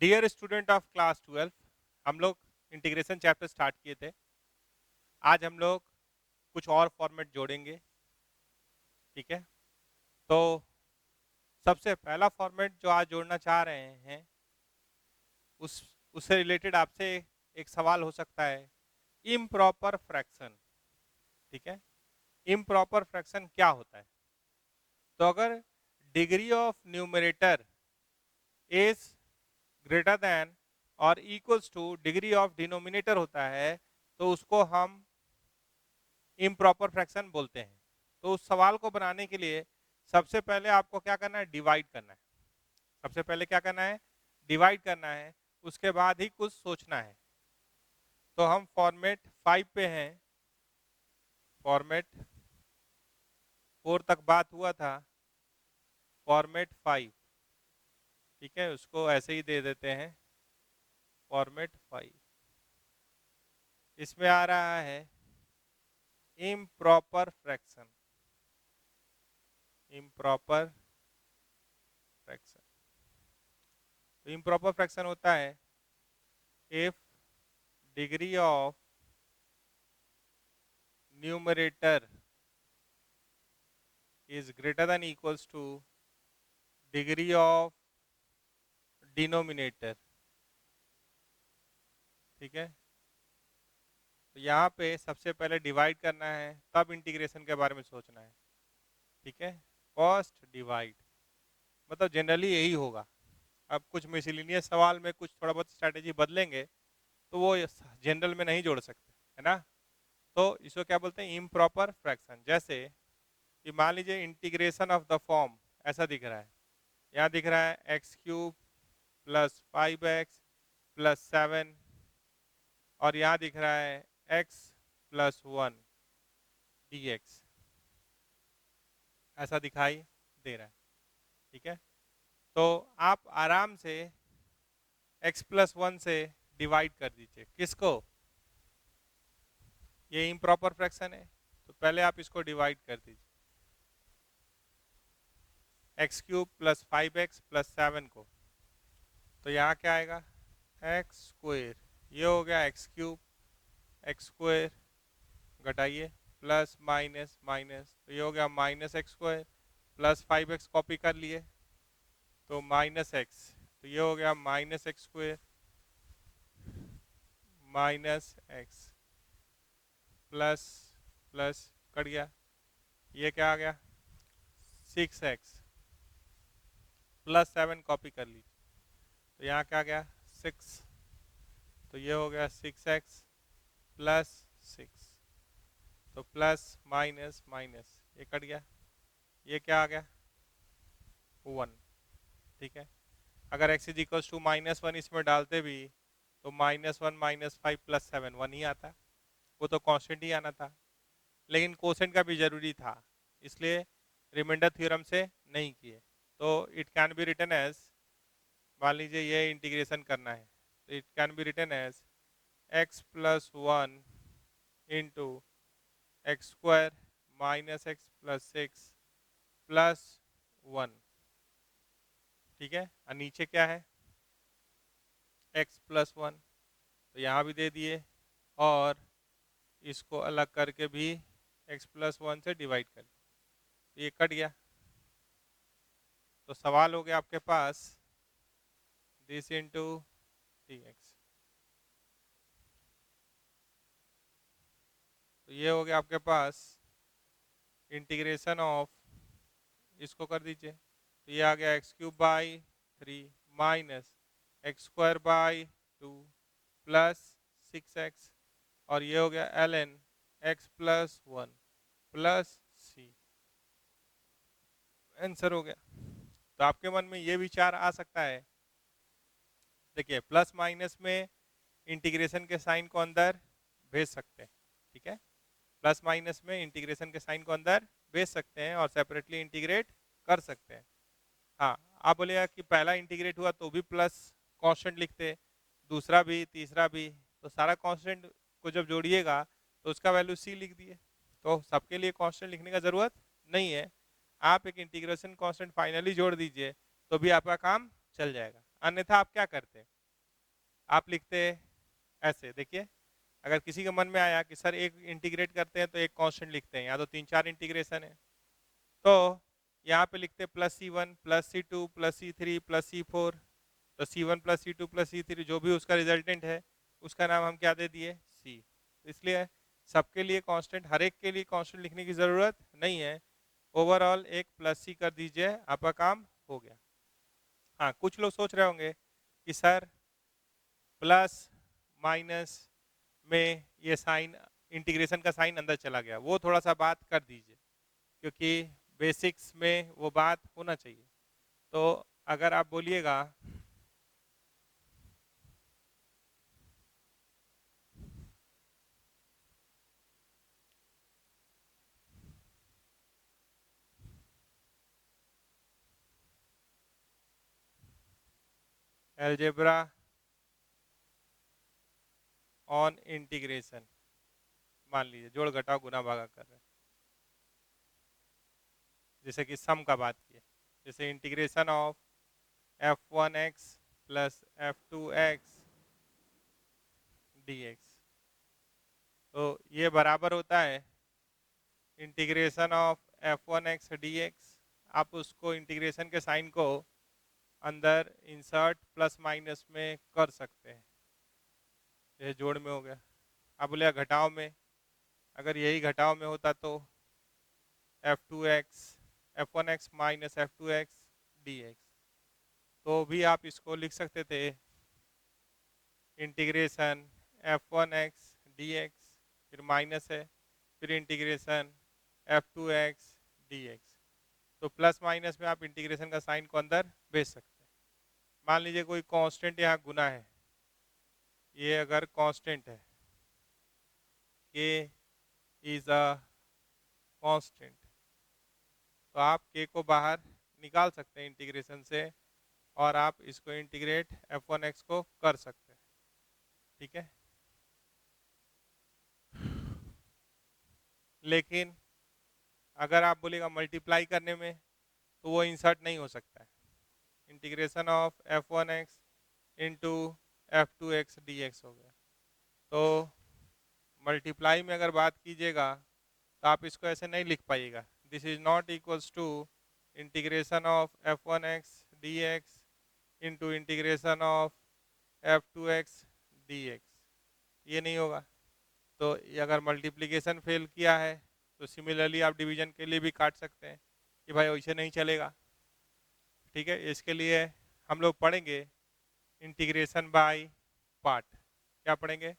Dear student of class 12, हम लोग integration chapter start किए थे। आज हम लोग कुछ और फॉर्मेट जोड़ेंगे। ठीक है, तो सबसे पहला फॉर्मेट जो आज जोड़ना चाह रहे हैं उस उससे रिलेटेड आपसे एक सवाल हो सकता है, इम्प्रॉपर फ्रैक्शन। ठीक है, इम्प्रॉपर फ्रैक्शन क्या होता है? तो अगर degree of numerator is greater than और equals to degree of denominator होता है तो उसको हम इम्प्रॉपर फ्रैक्शन बोलते हैं। तो उस सवाल को बनाने के लिए सबसे पहले आपको क्या करना है? डिवाइड करना है। सबसे पहले क्या करना है? डिवाइड करना है, उसके बाद ही कुछ सोचना है। तो हम फॉर्मेट 5 पे हैं। फॉर्मेट 4 तक बात हुआ था, फॉर्मेट 5। ठीक है, उसको ऐसे ही दे देते हैं फॉर्मेट 5। इसमें आ रहा है इम्प्रॉपर फ्रैक्शन। इम्प्रॉपर फ्रैक्शन, तो इम्प्रॉपर फ्रैक्शन होता है if degree of numerator is greater than equals to degree of denominator। ठीक है, तो यहाँ पे सबसे पहले डिवाइड करना है, तब इंटीग्रेशन के बारे में सोचना है। ठीक है, फर्स्ट डिवाइड, मतलब जनरली यही होगा। अब कुछ मिसलिनियस सवाल में कुछ थोड़ा बहुत स्ट्रैटेजी बदलेंगे तो वो जनरल में नहीं जोड़ सकते, है ना। तो इसको क्या बोलते हैं? Improper fraction. जैसे कि मान लीजिए इंटीग्रेशन ऑफ द फॉर्म ऐसा दिख रहा है, यहाँ दिख रहा है x cube plus 5x plus 7, और यहाँ दिख रहा है x प्लस 1 dx, ऐसा दिखाई दे रहा है। ठीक है, तो आप आराम से x प्लस 1 से डिवाइड कर दीजिए। किसको? ये इम्प्रॉपर फ्रैक्शन है, तो पहले आप इसको डिवाइड कर दीजिए, x cube plus 5x plus 7 को। तो यहाँ क्या आएगा? एक्स स्क्वायर, ये हो गया एक्स क्यूब, एक्स स्क्वायर घटाइए प्लस माइनस माइनस, तो ये हो गया minus X square plus 5x copy कर लिए तो माइनस एक्स, तो ये हो गया minus X square minus x plus plus cut गया, ये क्या आ गया? 6x प्लस 7 कॉपी कर लीजिए, तो यहाँ क्या आ गया? 6, तो ये हो गया 6x प्लस 6, तो प्लस माइनस माइनस ये कट गया, ये क्या आ गया? 1। ठीक है, अगर x इज इक्वल टू -1 इसमें डालते भी तो -1 -5 प्लस 7 1 ही आता, वो तो कांस्टेंट ही आना था। लेकिन कोसेंट का भी जरूरी था, इसलिए रिमाइंडर थ्योरम से नहीं किए। तो it can be written as, मान लीजिए ये इंटीग्रेशन करना है, तो it can be written as x plus 1 into x square minus x plus 6 plus 1। ठीक है, और नीचे क्या है? x प्लस 1, तो यहाँ भी दे दिए, और इसको अलग करके भी x प्लस 1 से डिवाइड कर, ये कट गया। तो सवाल हो गया आपके पास दिस इंटू dx, तो ये हो गया आपके पास इंटीग्रेशन ऑफ, इसको कर दीजिए, तो ये आ गया X cube by 3 minus X square by 2 plus 6x, और ये हो गया ln x plus 1 plus c। Answer हो गया। तो आपके मन में ये विचार आ सकता है, देखिए प्लस माइनस में इंटीग्रेशन के साइन को अंदर भेज सकते हैं। ठीक है, प्लस माइनस में इंटीग्रेशन के साइन को अंदर भेज सकते हैं और सेपरेटली इंटीग्रेट कर सकते हैं। हाँ, आप बोलेगा कि पहला इंटीग्रेट हुआ तो भी प्लस कांस्टेंट लिखते, दूसरा भी तीसरा भी, तो सारा कांस्टेंट को जब जोड़िएगा तो उसका वैल्यू c लिख दिए, तो सबके लिए कांस्टेंट लिखने का ज़रूरत नहीं है। आप एक इंटीग्रेशन कांस्टेंट फाइनली जोड़ दीजिए तो भी आपका काम चल जाएगा। अन्यथा आप क्या करते, आप लिखते ऐसे, देखिए अगर किसी के मन में आया कि सर एक इंटीग्रेट करते हैं तो एक कांस्टेंट लिखते हैं, यहाँ तो 3-4 इंटीग्रेशन है, तो यहाँ पे लिखते plus C1 plus C2 plus C3 plus C4, तो C1 plus C2 plus C3 जो भी उसका रिजल्टेंट है उसका नाम हम क्या दे दिए, C। इसलिए सबके लिए कांस्टेंट, हर एक के लिए कांस्टेंट लिखने की ज़रूरत नहीं है, ओवरऑल एक प्लस C कर दीजिए, आपका काम हो गया। हाँ, कुछ लोग सोच रहे होंगे कि सर प्लस माइनस में ये साइन, इंटीग्रेशन का साइन अंदर चला गया, वो थोड़ा सा बात कर दीजिए, क्योंकि बेसिक्स में वो बात होना चाहिए। तो अगर आप बोलिएगा अलजेब्रा ऑन इंटीग्रेशन, मान लीजिए जोड़ घटाव गुना भागा कर रहे हैं, जैसे कि सम का बात किए, जैसे integration of f1x plus f2x dx, तो ये बराबर होता है इंटीग्रेशन ऑफ f1x dx। आप उसको इंटीग्रेशन के साइन को अंदर इंसर्ट प्लस माइनस में कर सकते हैं, ये जोड़ में हो गया। आप बोले घटाव में, अगर यही घटाव में होता तो f2x f1x minus f2x dx, तो भी आप इसको लिख सकते थे इंटीग्रेशन f1x dx, फिर माइनस है, फिर इंटीग्रेशन f2x dx, तो प्लस माइनस में आप इंटीग्रेशन का साइन को अंदर भेज सकते हैं। मान लीजिए कोई कांस्टेंट यहाँ गुना है, ये अगर कांस्टेंट है, k इज अ कांस्टेंट, तो आप k को बाहर निकाल सकते हैं इंटीग्रेशन से, और आप इसको इंटीग्रेट f1x को कर सकते हैं, ठीक है। लेकिन अगर आप बोलेगा मल्टीप्लाई करने में, तो वो इंसर्ट नहीं हो सकता है, integration of f1x into f2x dx हो गया। तो मल्टीप्लाई में अगर बात कीजिएगा तो आप इसको ऐसे नहीं लिख पाइएगा, this is not equals to integration of f1x dx into integration of f2x dx, ये नहीं होगा। तो ये अगर मल्टीप्लिकेशन फेल किया है तो सिमिलरली आप डिवीजन के लिए भी काट सकते हैं कि भाई वैसे नहीं चलेगा, ठीक है। इसके लिए हम लोग पढ़ेंगे इंटीग्रेशन बाय पार्ट, क्या पढ़ेंगे,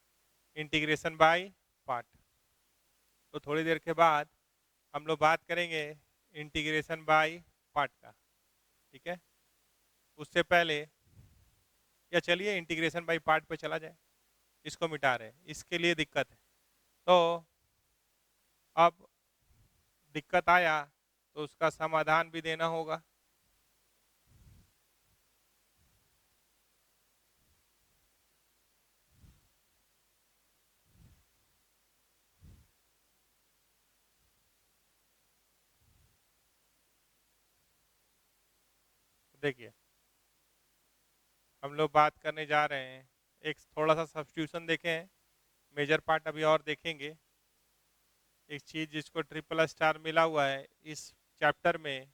इंटीग्रेशन बाय पार्ट। तो थोड़ी देर के बाद हम लोग बात करेंगे इंटीग्रेशन बाय पार्ट का, ठीक है। उससे पहले या चलिए इंटीग्रेशन बाय पार्ट पे चला जाए, इसको मिटा रहे हैं, इसके लिए दिक्कत है, तो अब दिक्कत आया तो उसका समाधान भी देना होगा। देखिए हम लोग बात करने जा रहे हैं, एक थोड़ा सा सब्स्टिट्यूशन देखें, मेजर पार्ट अभी और देखेंगे। एक चीज़ जिसको ट्रिपल स्टार मिला हुआ है इस चैप्टर में,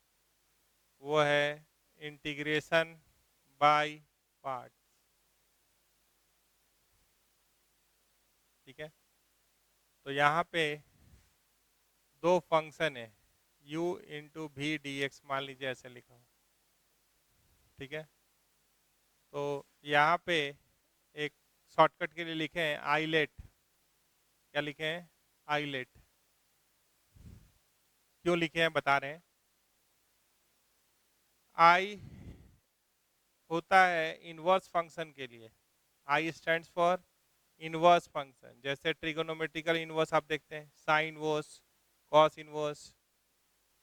वो है इंटीग्रेशन बाय पार्ट, ठीक है। तो यहाँ पे दो फंक्शन है u इंटू भी डी एक्स, मान लीजिए ऐसे लिखा हो, ठीक है। तो यहाँ पे एक शॉर्टकट के लिए लिखे हैं आईलेट, क्या लिखे हैं, आईलेट। क्यों लिखे हैं बता रहे हैं, आई होता है इनवर्स फंक्शन के लिए, आई स्टैंड्स फॉर इनवर्स फंक्शन, जैसे ट्रिगोनोमेट्रिकल इनवर्स आप देखते हैं, साइन इनवर्स, कॉस इनवर्स,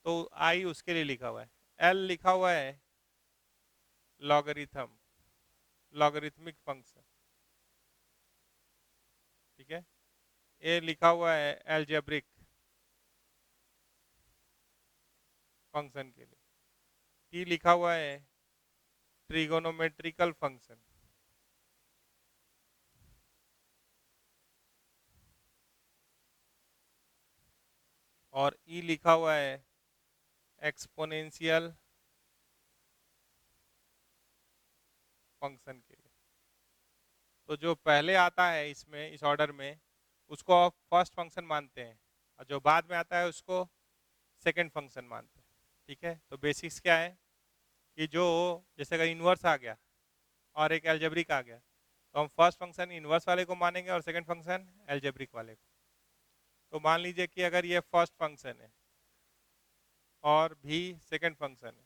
तो आई उसके लिए लिखा हुआ है। एल लिखा हुआ है लॉगरिथम, लॉगरिथमिक फंक्शन, ठीक है। ए लिखा हुआ है एल्जेब्रिक फंक्शन के लिए, टी लिखा हुआ है ट्रिगोनोमेट्रिकल फंक्शन, और ई लिखा हुआ है एक्सपोनेंशियल फंक्शन के लिए। तो जो पहले आता है इसमें, इस ऑर्डर में, उसको आप फर्स्ट फंक्शन मानते हैं, और जो बाद में आता है उसको सेकंड फंक्शन मानते हैं। ठीक है, तो बेसिक्स क्या है कि जो, जैसे अगर इन्वर्स आ गया और एक एल्जेब्रिक आ गया, तो हम फर्स्ट फंक्शन इन्वर्स वाले को मानेंगे और सेकंड फंक्शन एल्जेब्रिक वाले को। तो मान लीजिए कि अगर ये फर्स्ट फंक्शन है और भी सेकंड फंक्शन है,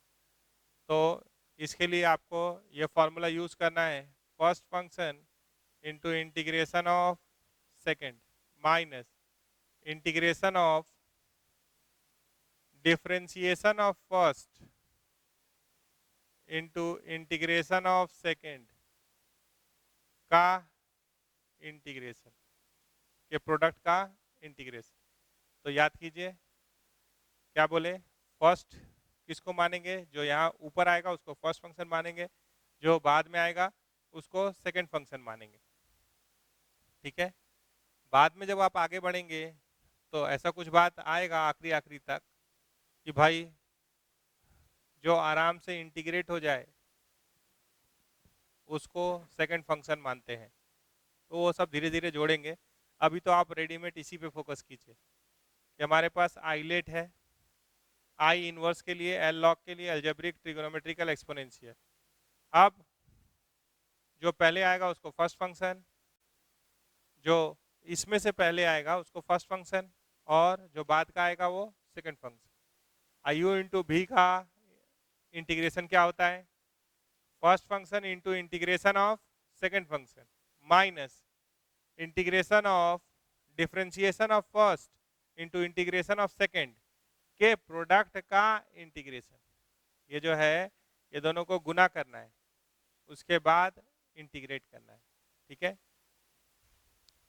तो इसके लिए आपको ये फॉर्मूला यूज करना है, first function into integration of second minus integration of differentiation of first into integration of second का इंटीग्रेशन, के प्रोडक्ट का इंटीग्रेशन। तो याद कीजिए क्या बोले, फर्स्ट किसको मानेंगे, जो यहाँ ऊपर आएगा उसको फर्स्ट फंक्शन मानेंगे, जो बाद में आएगा उसको सेकंड फंक्शन मानेंगे। ठीक है, बाद में जब आप आगे बढ़ेंगे तो ऐसा कुछ बात आएगा आखिरी आखिरी तक कि भाई जो आराम से इंटीग्रेट हो जाए उसको सेकंड फंक्शन मानते हैं। तो वो सब धीरे धीरे जोड़ेंगे। अभी तो आप रेडीमेड इसी पे फोकस कीजिए कि हमारे पास आइलेट है, आई इनवर्स के लिए, एल लॉग के लिए, अलजेब्रिक, ट्रिगोनोमेट्रिकल, एक्सपोनेंशियल। अब जो पहले आएगा उसको फर्स्ट फंक्शन, जो इसमें से पहले आएगा उसको फर्स्ट फंक्शन, और जो बाद का आएगा वो second function. I you into भी का इंटीग्रेशन क्या होता है, first function into integration of second function minus integration of differentiation of first into integration of second के प्रोडक्ट का इंटीग्रेशन। ये जो है ये दोनों को गुना करना है, उसके बाद इंटीग्रेट करना है। ठीक है,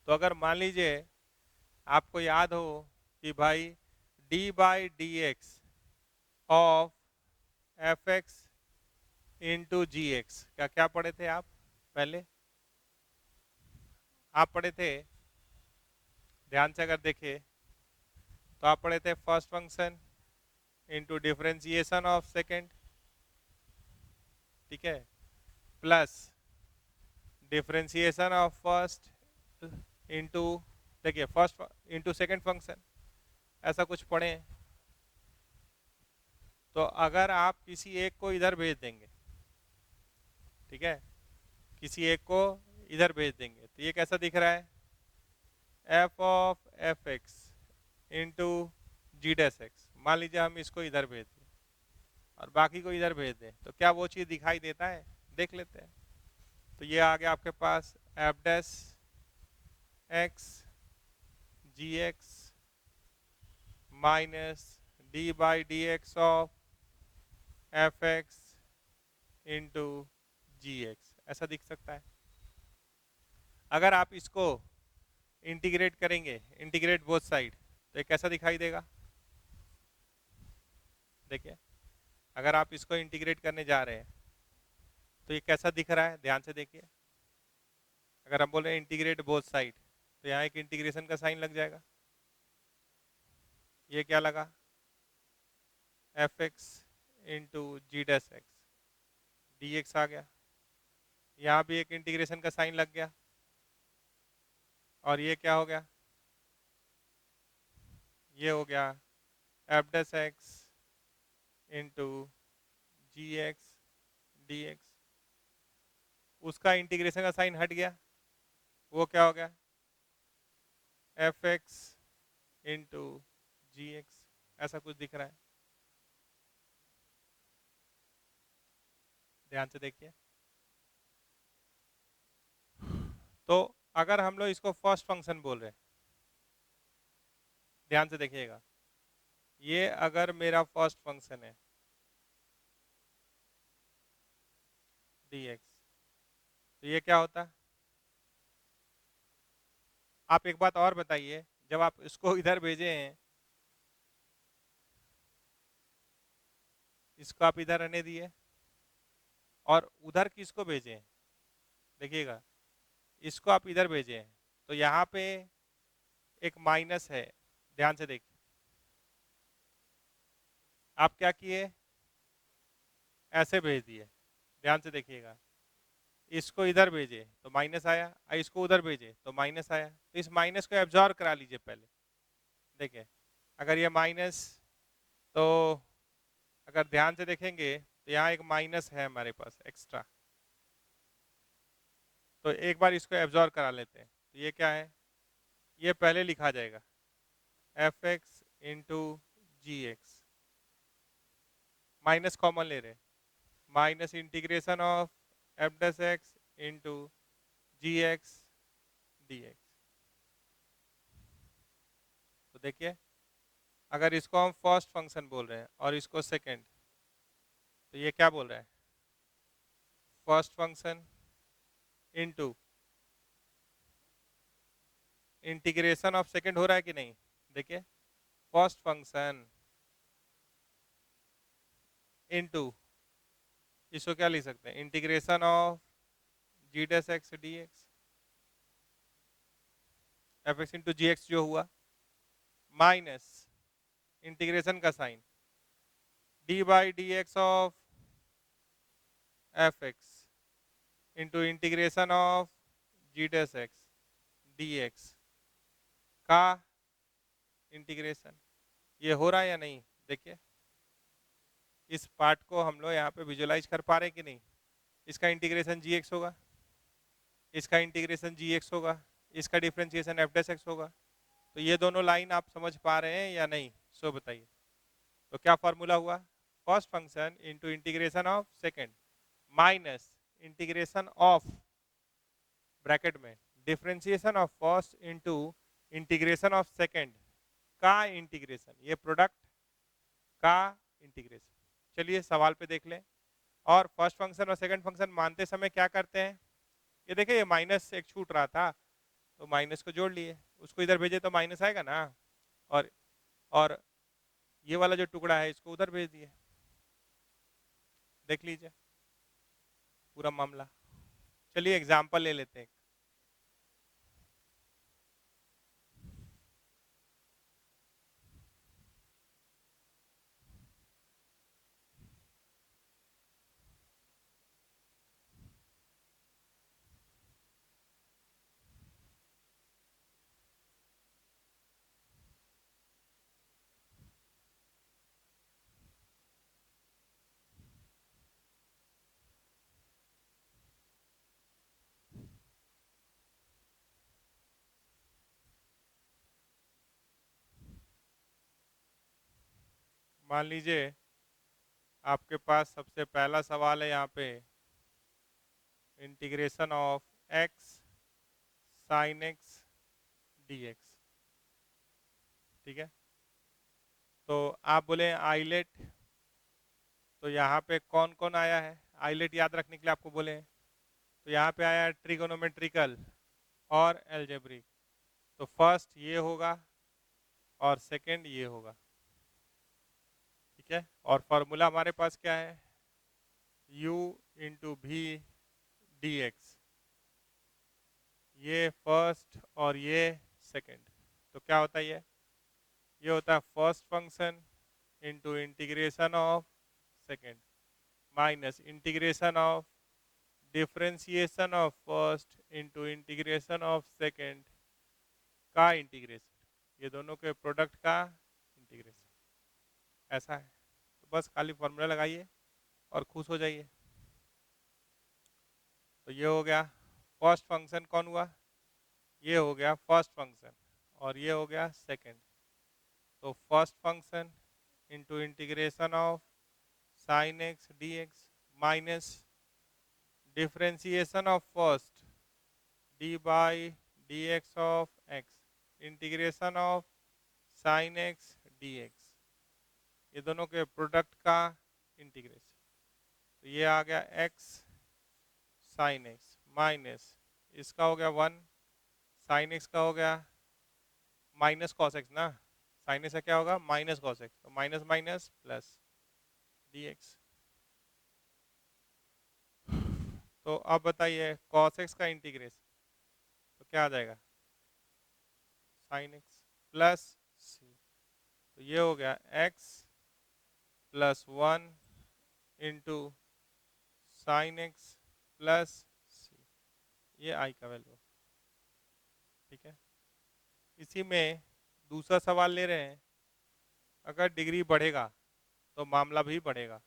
तो अगर मान लीजिए आपको याद हो कि भाई d by D x of F x into ji x, क्या क्या पढ़े थे आप पहले? आप पढ़े थे, ध्यान से अगर देखे तो आप पढ़े थे first function into differentiation of second, ठीक है, plus differentiation of first into, देखिए फर्स्ट इंटू सेकेंड फंक्शन, ऐसा कुछ पढ़े। तो अगर आप किसी एक को इधर भेज देंगे, ठीक है, किसी एक को इधर भेज देंगे, तो ये कैसा दिख रहा है, f of F x into ji dash x. मान लीजिए हम इसको इधर भेज दें और बाकी को इधर भेज दें, तो क्या वो चीज़ दिखाई देता है? देख लेते हैं। तो ये आ गया आपके पास F dash X G x minus D by D x of F x into ji X, ऐसा दिख सकता है। अगर आप इसको इंटीग्रेट करेंगे, इंटीग्रेट बोथ साइड, तो ये कैसा दिखाई देगा? देखिए, अगर आप इसको इंटीग्रेट करने जा रहे हैं तो ये कैसा दिख रहा है, ध्यान से देखिए। अगर हम बोल रहे हैं इंटीग्रेट बोथ साइड, तो यहाँ एक इंटीग्रेशन का साइन लग जाएगा। ये क्या लगा, एफ एक्स इंटू जी डैश एक्स, डी एक्स आ गया। यहाँ भी एक इंटीग्रेशन का साइन लग गया, और ये क्या हो गया, ये हो गया एफ डैश एक्स इंटू जी एक्स डी एक्स। उसका इंटीग्रेशन का साइन हट गया, वो क्या हो गया, एफ एक्स इंटू जी एक्स, ऐसा कुछ दिख रहा है। ध्यान से देखिए। तो अगर हम लोग इसको फर्स्ट फंक्शन बोल रहे हैं, ध्यान से देखिएगा, ये अगर मेरा फर्स्ट फंक्शन है डी एक्स, तो ये क्या होता है? आप एक बात और बताइए, जब आप इसको इधर भेजे हैं, इसको आप इधर रहने दिए और उधर किसको भेजें, देखिएगा इसको आप इधर भेजें, तो यहाँ पे एक माइनस है, ध्यान से देखिए। आप क्या किए, ऐसे भेज दिए, ध्यान से देखिएगा। इसको इधर भेजे तो माइनस आया, और इसको उधर भेजे तो माइनस आया, तो इस माइनस को एब्जॉर्ब करा लीजिए पहले। देखिए अगर ये माइनस, तो अगर ध्यान से देखेंगे तो यहाँ एक माइनस है हमारे पास एक्स्ट्रा, तो एक बार इसको एब्जॉर्ब करा लेते हैं। तो ये क्या है, ये पहले लिखा जाएगा एफ एक्स इंटू जी एक्स, माइनस कॉमन ले रहे, minus integration of F dash x into ji x D x. तो देखिए अगर इसको हम फर्स्ट फंक्शन बोल रहे हैं और इसको सेकंड, तो ये क्या बोल रहा है, first function into integration of second हो रहा है कि नहीं, देखिए फर्स्ट फंक्शन इनटू, इसको क्या लिख सकते हैं, integration of g dash x D x, f x into ji x जो हुआ, माइनस इंटीग्रेशन का sign d by D x of F x into integration of g dash x D x का integration. ये हो रहा है या नहीं, देखिए इस पार्ट को हम लोग यहाँ पे विजुलाइज कर पा रहे हैं कि नहीं। इसका इंटीग्रेशन जी एक्स होगा, इसका इंटीग्रेशन जी एक्स होगा, इसका डिफ्रेंशिएशन एफ डैश एक्स होगा। तो ये दोनों लाइन आप समझ पा रहे हैं या नहीं, सो बताइए। तो क्या फॉर्मूला हुआ, first function into integration of second minus integration of bracket में differentiation of first into integration of second का इंटीग्रेशन, ये प्रोडक्ट का इंटीग्रेशन। चलिए सवाल पे देख लें। और फर्स्ट फंक्शन और सेकंड फंक्शन मानते समय क्या करते हैं, ये देखिए ये माइनस एक छूट रहा था, तो माइनस को जोड़ लिए, उसको इधर भेजे तो माइनस आएगा ना, और ये वाला जो टुकड़ा है इसको उधर भेज दिए। देख लीजिए पूरा मामला। चलिए एग्जाम्पल ले लेते हैं। मान लीजिए आपके पास सबसे पहला सवाल है यहाँ पे, integration of x sine x D x, ठीक है। तो आप बोले आइलेट, तो यहाँ पे कौन कौन आया है, आइलेट याद रखने के लिए आपको बोले हैं। तो यहाँ पे आया ट्रिगोनोमेट्रिकल और एल्जेब्रिक। तो फर्स्ट ये होगा और सेकंड ये होगा, ठीक है। और फॉर्मूला हमारे पास क्या है, u इंटू भी डी एक्स, ये फर्स्ट और ये सेकंड। तो क्या होता है ये होता है first function into integration of second minus integration of differentiation of first into integration of second का इंटीग्रेशन, ये दोनों के प्रोडक्ट का इंटीग्रेशन, ऐसा है। तो बस खाली फॉर्मूला लगाइए और खुश हो जाइए। तो ये हो गया फर्स्ट फंक्शन, कौन हुआ, ये हो गया फर्स्ट फंक्शन, और ये हो गया सेकंड। तो first function into integration of sine x D X minus differentiation of first D by D x of x integration of sine x D x, ये दोनों के प्रोडक्ट का इंटीग्रेशन। तो ये आ गया एक्स साइन एक्स माइनस इसका हो गया 1 साइन एक्स का हो गया माइनस कॉस एक्स ना, साइन एक्स का क्या होगा माइनस कॉस एक्स, तो minus minus plus D x. तो अब बताइए cos x का इंटीग्रेशन तो क्या आ जाएगा, sin x प्लस c। तो ये हो गया x plus 1 into sine X plus सी, ये आई का वैल्यू। ठीक है, इसी में दूसरा सवाल ले रहे हैं, अगर डिग्री बढ़ेगा तो मामला भी बढ़ेगा।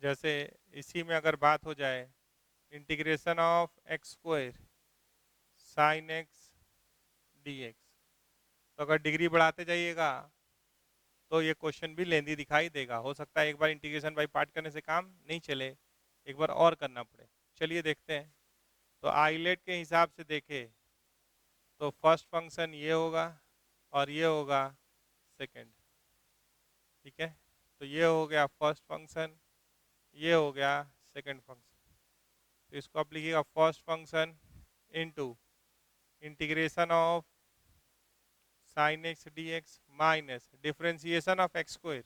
जैसे इसी में अगर बात हो जाए integration of x square sine x D x, तो अगर डिग्री बढ़ाते जाइएगा तो ये क्वेश्चन भी लेंदी दिखाई देगा। हो सकता है एक बार इंटीग्रेशन बाई पार्ट करने से काम नहीं चले, एक बार और करना पड़े। चलिए देखते हैं। तो आइलेट के हिसाब से देखें तो फर्स्ट फंक्शन ये होगा और ये होगा सेकंड। ठीक है, तो ये हो गया फर्स्ट फंक्शन, ये हो गया सेकंड फंक्शन। तो इसको आप लिखिएगा first function into integration of sine x D X minus differentiation of x square,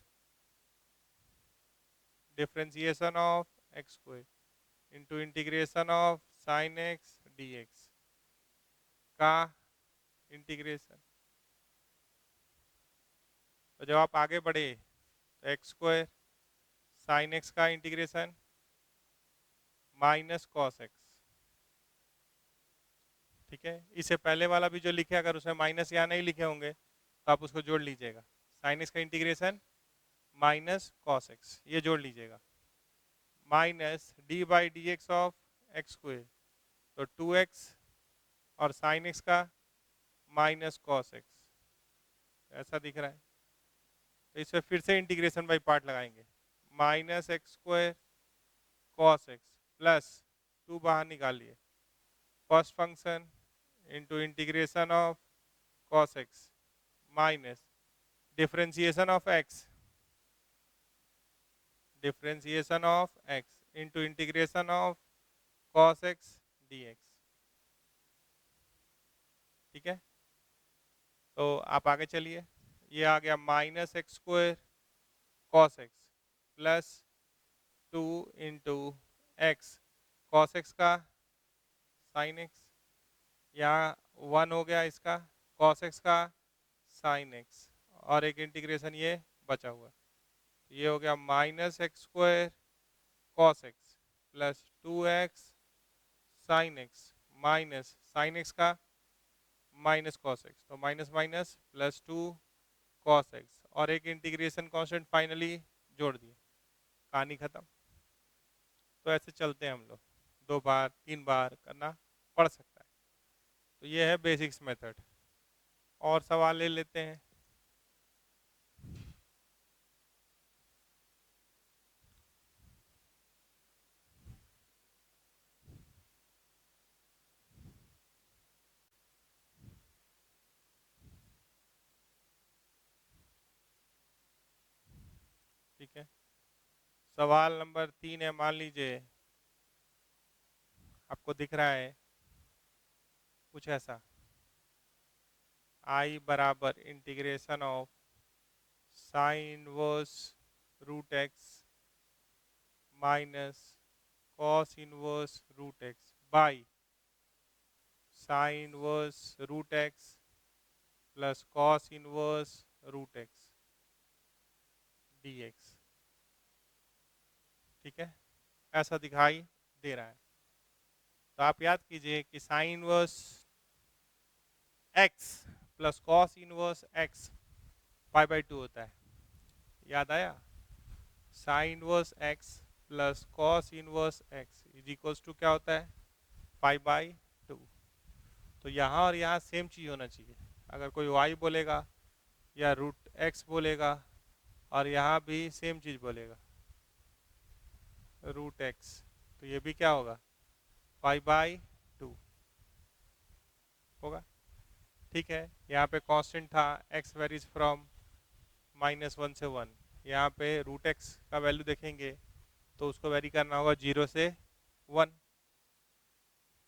differentiation of x square into integration of sine x D x का इंटीग्रेशन। तो जब आप आगे बढ़े तो एक्स स्क्वायर साइन एक्स का इंटीग्रेशन माइनस कॉस एक्स। ठीक है, इससे पहले वाला भी जो लिखे अगर उसमें माइनस यहाँ नहीं लिखे होंगे तो आप उसको जोड़ लीजिएगा। साइन एक्स का इंटीग्रेशन माइनस कॉस एक्स, ये जोड़ लीजिएगा, minus D by D x of x square, तो 2x और साइन एक्स का माइनस कॉस एक्स, ऐसा दिख रहा है। तो इसमें फिर से इंटीग्रेशन बाई पार्ट लगाएंगे, minus X square cos x plus 2 बाहर निकालिए, first function into integration of cos x minus differentiation of x, differentiation of x into integration of cos x D x. ठीक है, तो आप आगे चलिए, ये आ गया minus X square cos x plus 2 into x cos x का साइन एक्स, यहाँ 1 हो गया इसका कॉस एक्स का साइन एक्स, और एक इंटीग्रेशन ये बचा हुआ, ये हो गया minus X square cos x plus 2x sine x minus sine x का माइनस कॉस एक्स, तो minus minus plus 2 cos x, और एक इंटीग्रेशन कांस्टेंट फाइनली जोड़ दिए, कहानी खत्म। तो ऐसे चलते हैं हम लोग, 2 बार 3 बार करना पड़ सकता है। तो ये है बेसिक्स मेथड। और सवाल ले लेते हैं। ठीक है, सवाल नंबर 3 है, मान लीजिए आपको दिख रहा है कुछ ऐसा, आई बराबर integration of sine inverse root x minus cos inverse root x by sine inverse root x plus cos inverse root x D x. ठीक है, ऐसा दिखाई दे रहा है। तो आप याद कीजिए कि sine inverse x plus cos inverse x pi by 2 होता है, याद आया? Sine inverse x plus cos inverse x is equals to क्या होता है, पाई बाई 2। तो यहाँ और यहाँ सेम चीज़ होना चाहिए। अगर कोई y बोलेगा या रूट एक्स बोलेगा, और यहाँ भी सेम चीज़ बोलेगा रूट एक्स, तो ये भी क्या होगा, पाई बाई 2 होगा। ठीक है, यहाँ पे कांस्टेंट था x वेरीज फ्रॉम -1 से 1, यहाँ पे रूट एक्स का वैल्यू देखेंगे तो उसको वेरी करना होगा 0 से 1।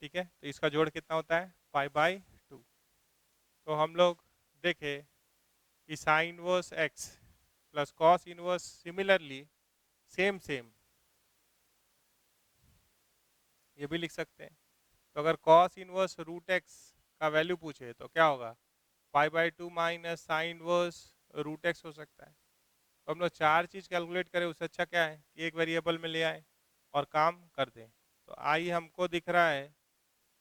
ठीक है, तो इसका जोड़ कितना होता है 5/2। तो हम लोग देखे कि sine inverse x plus cos inverse similarly same same ये भी लिख सकते हैं। तो अगर कॉस इनवर्स रूट एक्स का वैल्यू पूछे तो क्या होगा 5/2 minus sine inverse root x हो सकता है। तो हम लोग चार चीज़ कैलकुलेट करें उससे अच्छा क्या है कि एक वेरिएबल में ले आए और काम कर दें। तो आई हमको दिख रहा है,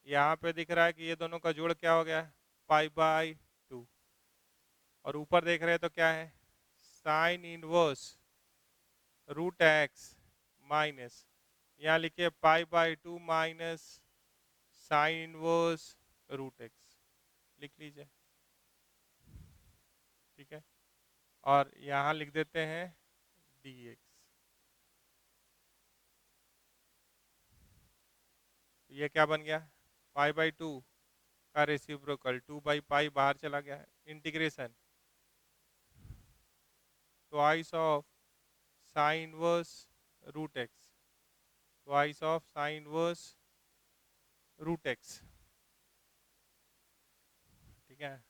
यहाँ पे दिख रहा है कि ये दोनों का जोड़ क्या हो गया 5/2, और ऊपर देख रहे हैं तो क्या है sine inverse root x minus, यहाँ लिखिए 5/2 minus sine inverse root x लिख लीजिए। ठीक है, और यहाँ लिख देते हैं dx। ये क्या बन गया 5/2 का रेसिप्रोकल 2/पाई बाहर चला गया है, integration twice of sine inverse root X, twice of sine inverse root x. ठीक है,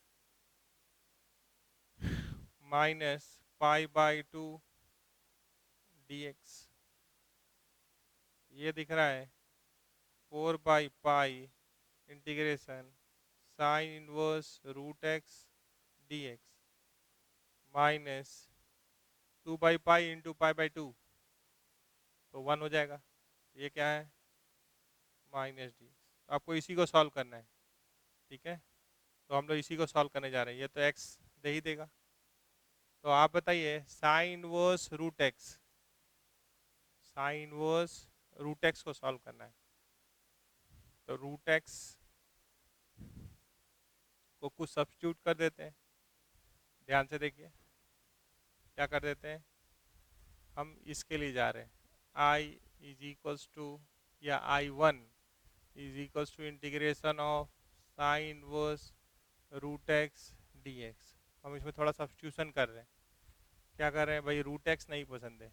माइनस 5/2 dx, ये दिख रहा है 4/पाई integration sine inverse root x dx minus 2/पाई इंटू पाई/2, तो 1 हो जाएगा। ये क्या है माइनस डी। तो आपको इसी को सॉल्व करना है। ठीक है, तो हम लोग इसी को सॉल्व करने जा रहे हैं, ये तो एक्स दे ही देगा। तो आप बताइए sine inverse root x, sine inverse root x को सॉल्व करना है। तो रूट एक्स को कुछ सब्स्टिट्यूट कर देते हैं, ध्यान से देखिए क्या कर देते हैं। हम इसके लिए जा रहे हैं आई इज इक्वल्स टू या I1 is equals to integration of sine inverse root x dx। हम इसमें थोड़ा सब्स्टिट्यूशन कर रहे हैं। क्या कर रहे हैं भाई, रूट एक्स नहीं पसंद है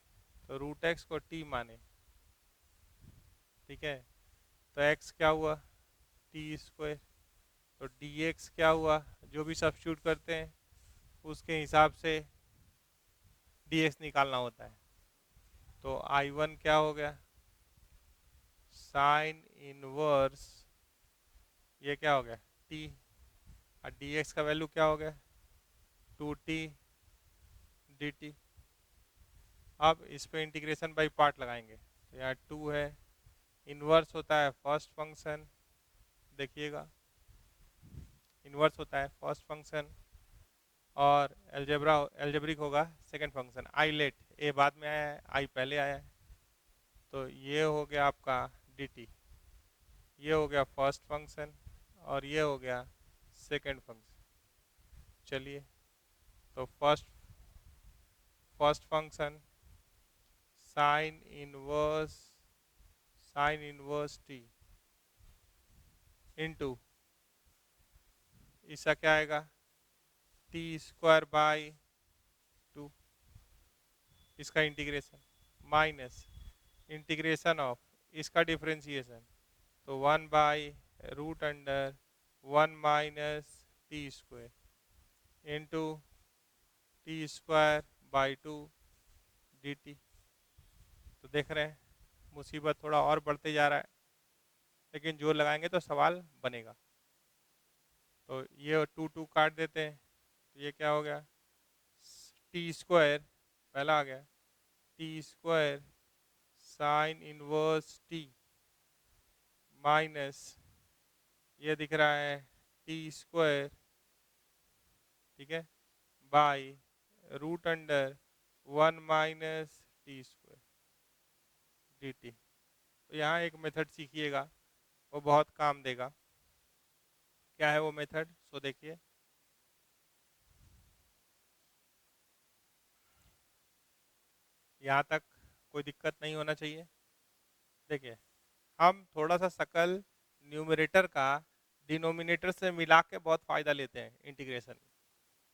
तो रूट एक्स को t माने। ठीक है, तो x क्या हुआ t², तो dx क्या हुआ, जो भी सब्स्टिट्यूट करते हैं उसके हिसाब से dx निकालना होता है। तो I1 क्या हो गया साइन इनवर्स, ये क्या हो गया t, और dx का वैल्यू क्या हो गया 2t dt। अब इस पे इंटीग्रेशन बाई पार्ट लगाएंगे, तो यहाँ 2 है, इनवर्स होता है फर्स्ट फंक्शन, देखिएगा इनवर्स होता है फर्स्ट फंक्शन, और एल्जेब्रिक होगा सेकंड फंक्शन। आई लेट, ए बाद में आया है आई पहले आया है, तो ये हो गया आपका dt, ये हो गया फर्स्ट फंक्शन और ये हो गया सेकंड फंक्शन। चलिए, तो first function sine inverse t into इसका क्या आएगा t²/2, इसका इंटीग्रेशन माइनस इंटीग्रेशन ऑफ इसका डिफरेंशिएशन, तो 1/√1 minus t² into t²/2 dt। तो देख रहे हैं मुसीबत थोड़ा और बढ़ते जा रहा है, लेकिन जोर लगाएंगे तो सवाल बनेगा। तो ये 2 काट देते हैं, तो ये क्या हो गया t² पहला आ गया t² sine inverse t minus ये दिख रहा है t², ठीक है, बाई√1 माइनस t² dt। तो यहाँ एक मेथड सीखिएगा, वो बहुत काम देगा। क्या है वो मेथड, सो देखिए यहाँ तक कोई दिक्कत नहीं होना चाहिए। देखिए हम थोड़ा सा शकल न्यूमरेटर का डिनोमिनेटर से मिला के बहुत फ़ायदा लेते हैं इंटीग्रेशन में।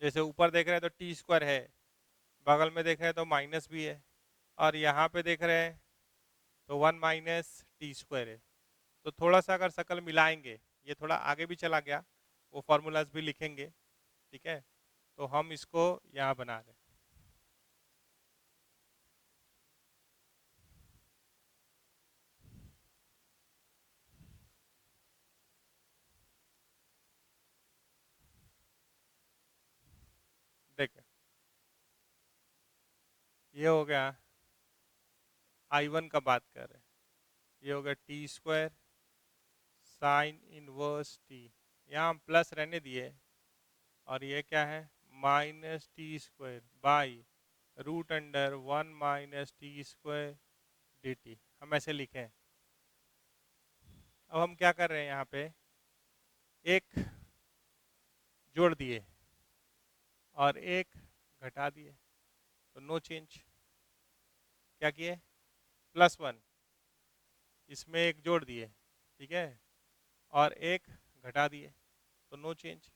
जैसे ऊपर देख रहे हैं तो t² है, बगल में देख रहे हैं तो माइनस भी है, और यहाँ पे देख रहे हैं तो 1 - t² है। तो थोड़ा सा अगर शक्ल मिलाएंगे, ये थोड़ा आगे भी चला गया, वो फॉर्मूलाज भी लिखेंगे, ठीक है। तो हम इसको यहाँ बना रहे हैं। देखिए ये हो गया, I1 का बात कर रहे हैं, ये हो गया t² साइन इनवर्स टी, यहाँ हम प्लस रहने दिए, और ये क्या है -t² बाई √1 - t² dt, हम ऐसे लिखें। अब हम क्या कर रहे हैं, यहाँ पे एक जोड़ दिए और एक घटा दिए, तो नो चेंज। क्या किए, +1, इसमें एक जोड़ दिए, ठीक है, और एक घटा दिए, तो नो चेंज।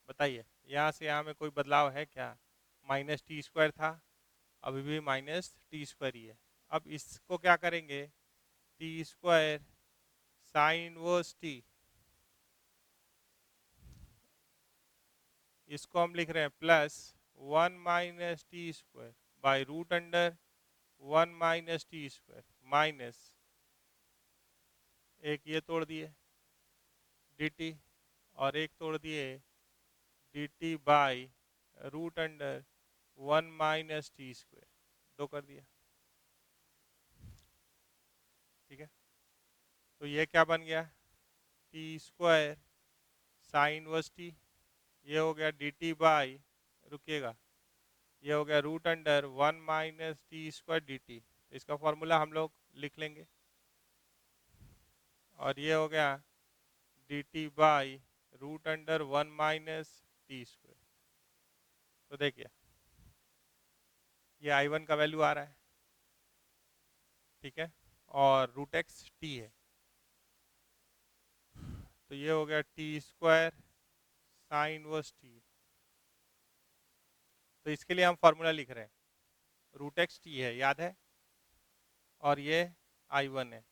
बताइए यहाँ से यहाँ में कोई बदलाव है क्या? -t² था, अभी भी -t² ही है। अब इसको क्या करेंगे, t² साइन इनवर्स टी, इसको हम लिख रहे हैं +1 - t² बाई √1 - t² माइनस, एक ये तोड़ दिए dt, और एक तोड़ दिए dt बाई √1 - t², दो कर दिया, ठीक है। तो ये क्या बन गया, t² साइन इनवर्स टी, ये हो गया dt बाई, रुकिएगा, ये हो गया √1 - t² dt, तो इसका फॉर्मूला हम लोग लिख लेंगे, और ये हो गया dt बाई √1 - t²। तो देखिए ये I1 का वैल्यू आ रहा है, ठीक है, और √x t है, तो ये हो गया t² साइन इनवर्स टी। तो इसके लिए हम फॉर्मूला लिख रहे हैं, √x t है, याद है, और ये I1 है।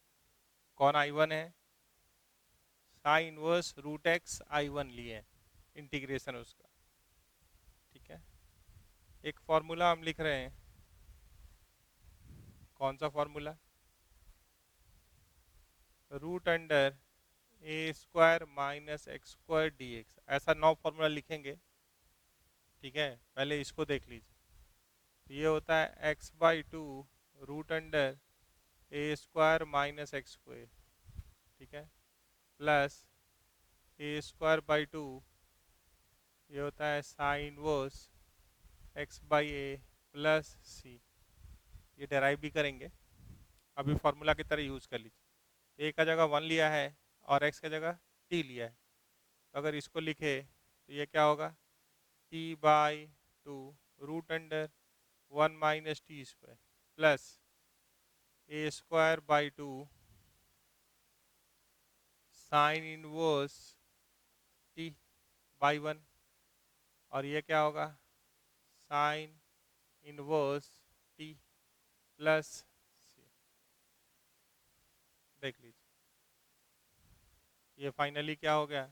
कौन I1 है, साइन इनवर्स √x I1 लिए, इंटीग्रेशन उसका, ठीक है। एक फॉर्मूला हम लिख रहे हैं, कौन सा फॉर्मूला, √a² - x² dx, ऐसा 9 फॉर्मूला लिखेंगे, ठीक है। पहले इसको देख लीजिए, तो ये होता है x/2 √a² - x², ठीक है, प्लस a²/2, ये होता है sine inverse x/a plus c, ये डेराइव भी करेंगे, अभी फॉर्मूला की तरह यूज कर लीजिए। a का जगह 1 लिया है और x का जगह t लिया है, तो अगर इसको लिखे तो ये क्या होगा, t/2 √1 - t² plus a²/2 sine inverse t/1, और ये क्या होगा, sine inverse t plus c। देख लीजिए ये फाइनली क्या हो गया,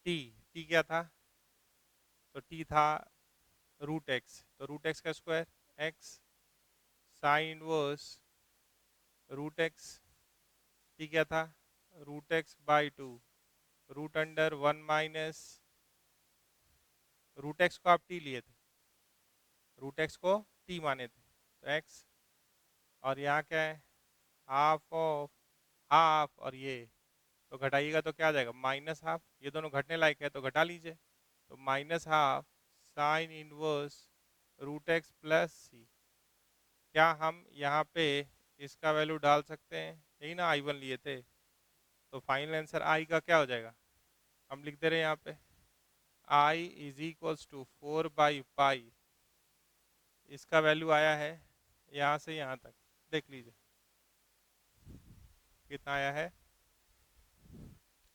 t क्या था, तो t था √x, तो √x का square x sine inverse √x, t क्या था, √x/2 √1 √x को आप t लिए थे, √x को t माने थे, तो x, और यहाँ क्या है, हाफ ऑफ हाफ, और ये तो घटाइएगा तो क्या आ जाएगा, -½ ये दोनों घटने लायक है तो घटा लीजिए, तो -½ sign inverse √x plus c। क्या हम यहाँ पे इसका वैल्यू डाल सकते हैं, यही ना I1 लिए थे, तो फाइनल आंसर I का क्या हो जाएगा, हम लिख दे रहे हैं यहाँ पे I = 4/π, इसका वैल्यू आया है यहाँ से यहाँ तक, देख लीजिए कितना आया है,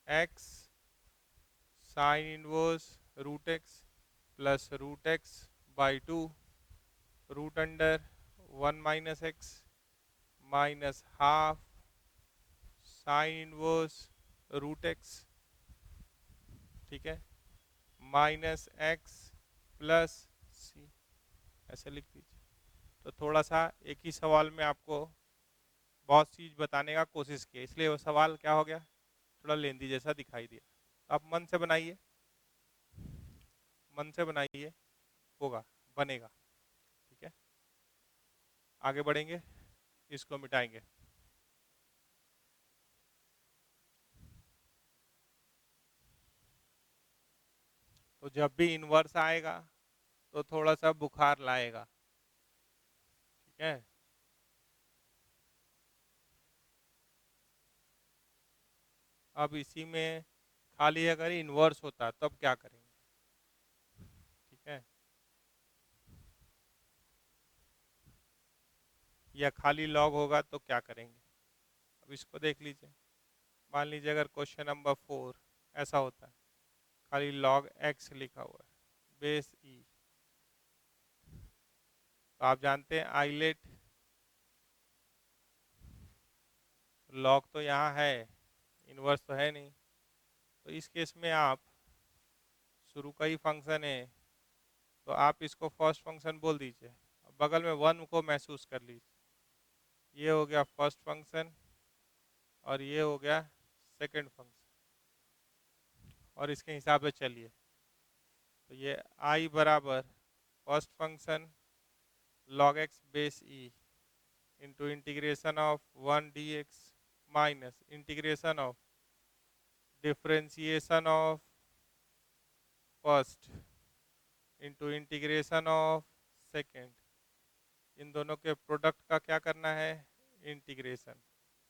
x sine inverse √x plus √x/2 √1 - x minus half sine inverse root x, ठीक है, माइनस एक्स प्लस सी, ऐसे लिख दीजिए। तो थोड़ा सा एक ही सवाल में आपको बहुत चीज़ बताने का कोशिश की, इसलिए वो सवाल क्या हो गया, थोड़ा लेंदी जैसा दिखाई दिया। आप मन से बनाइए, मन से बनाइए, होगा, बनेगा, ठीक है। आगे बढ़ेंगे, इसको मिटाएंगे। तो जब भी इन्वर्स आएगा तो थोड़ा सा बुखार लाएगा, ठीक है। अब इसी में खाली अगर इन्वर्स होता तब क्या करेंगे, ठीक है, या खाली लॉग होगा तो क्या करेंगे। अब इसको देख लीजिए, मान लीजिए अगर क्वेश्चन नंबर 4 ऐसा होता है, खाली लॉग एक्स लिखा हुआ है बेस ई, तो आप जानते हैं आइलेट लॉग तो यहाँ है, इन्वर्स तो है नहीं, तो इस केस में आप शुरू का ही फंक्शन है तो आप इसको फर्स्ट फंक्शन बोल दीजिए, बगल में वन को महसूस कर लीजिए, ये हो गया फर्स्ट फंक्शन और ये हो गया सेकंड फंक्शन, और इसके हिसाब से चलिए। तो ये आई बराबर first function log x base E into integration of 1 dx minus integration of differentiation of first into integration of second, इन दोनों के प्रोडक्ट का क्या करना है, इंटीग्रेशन,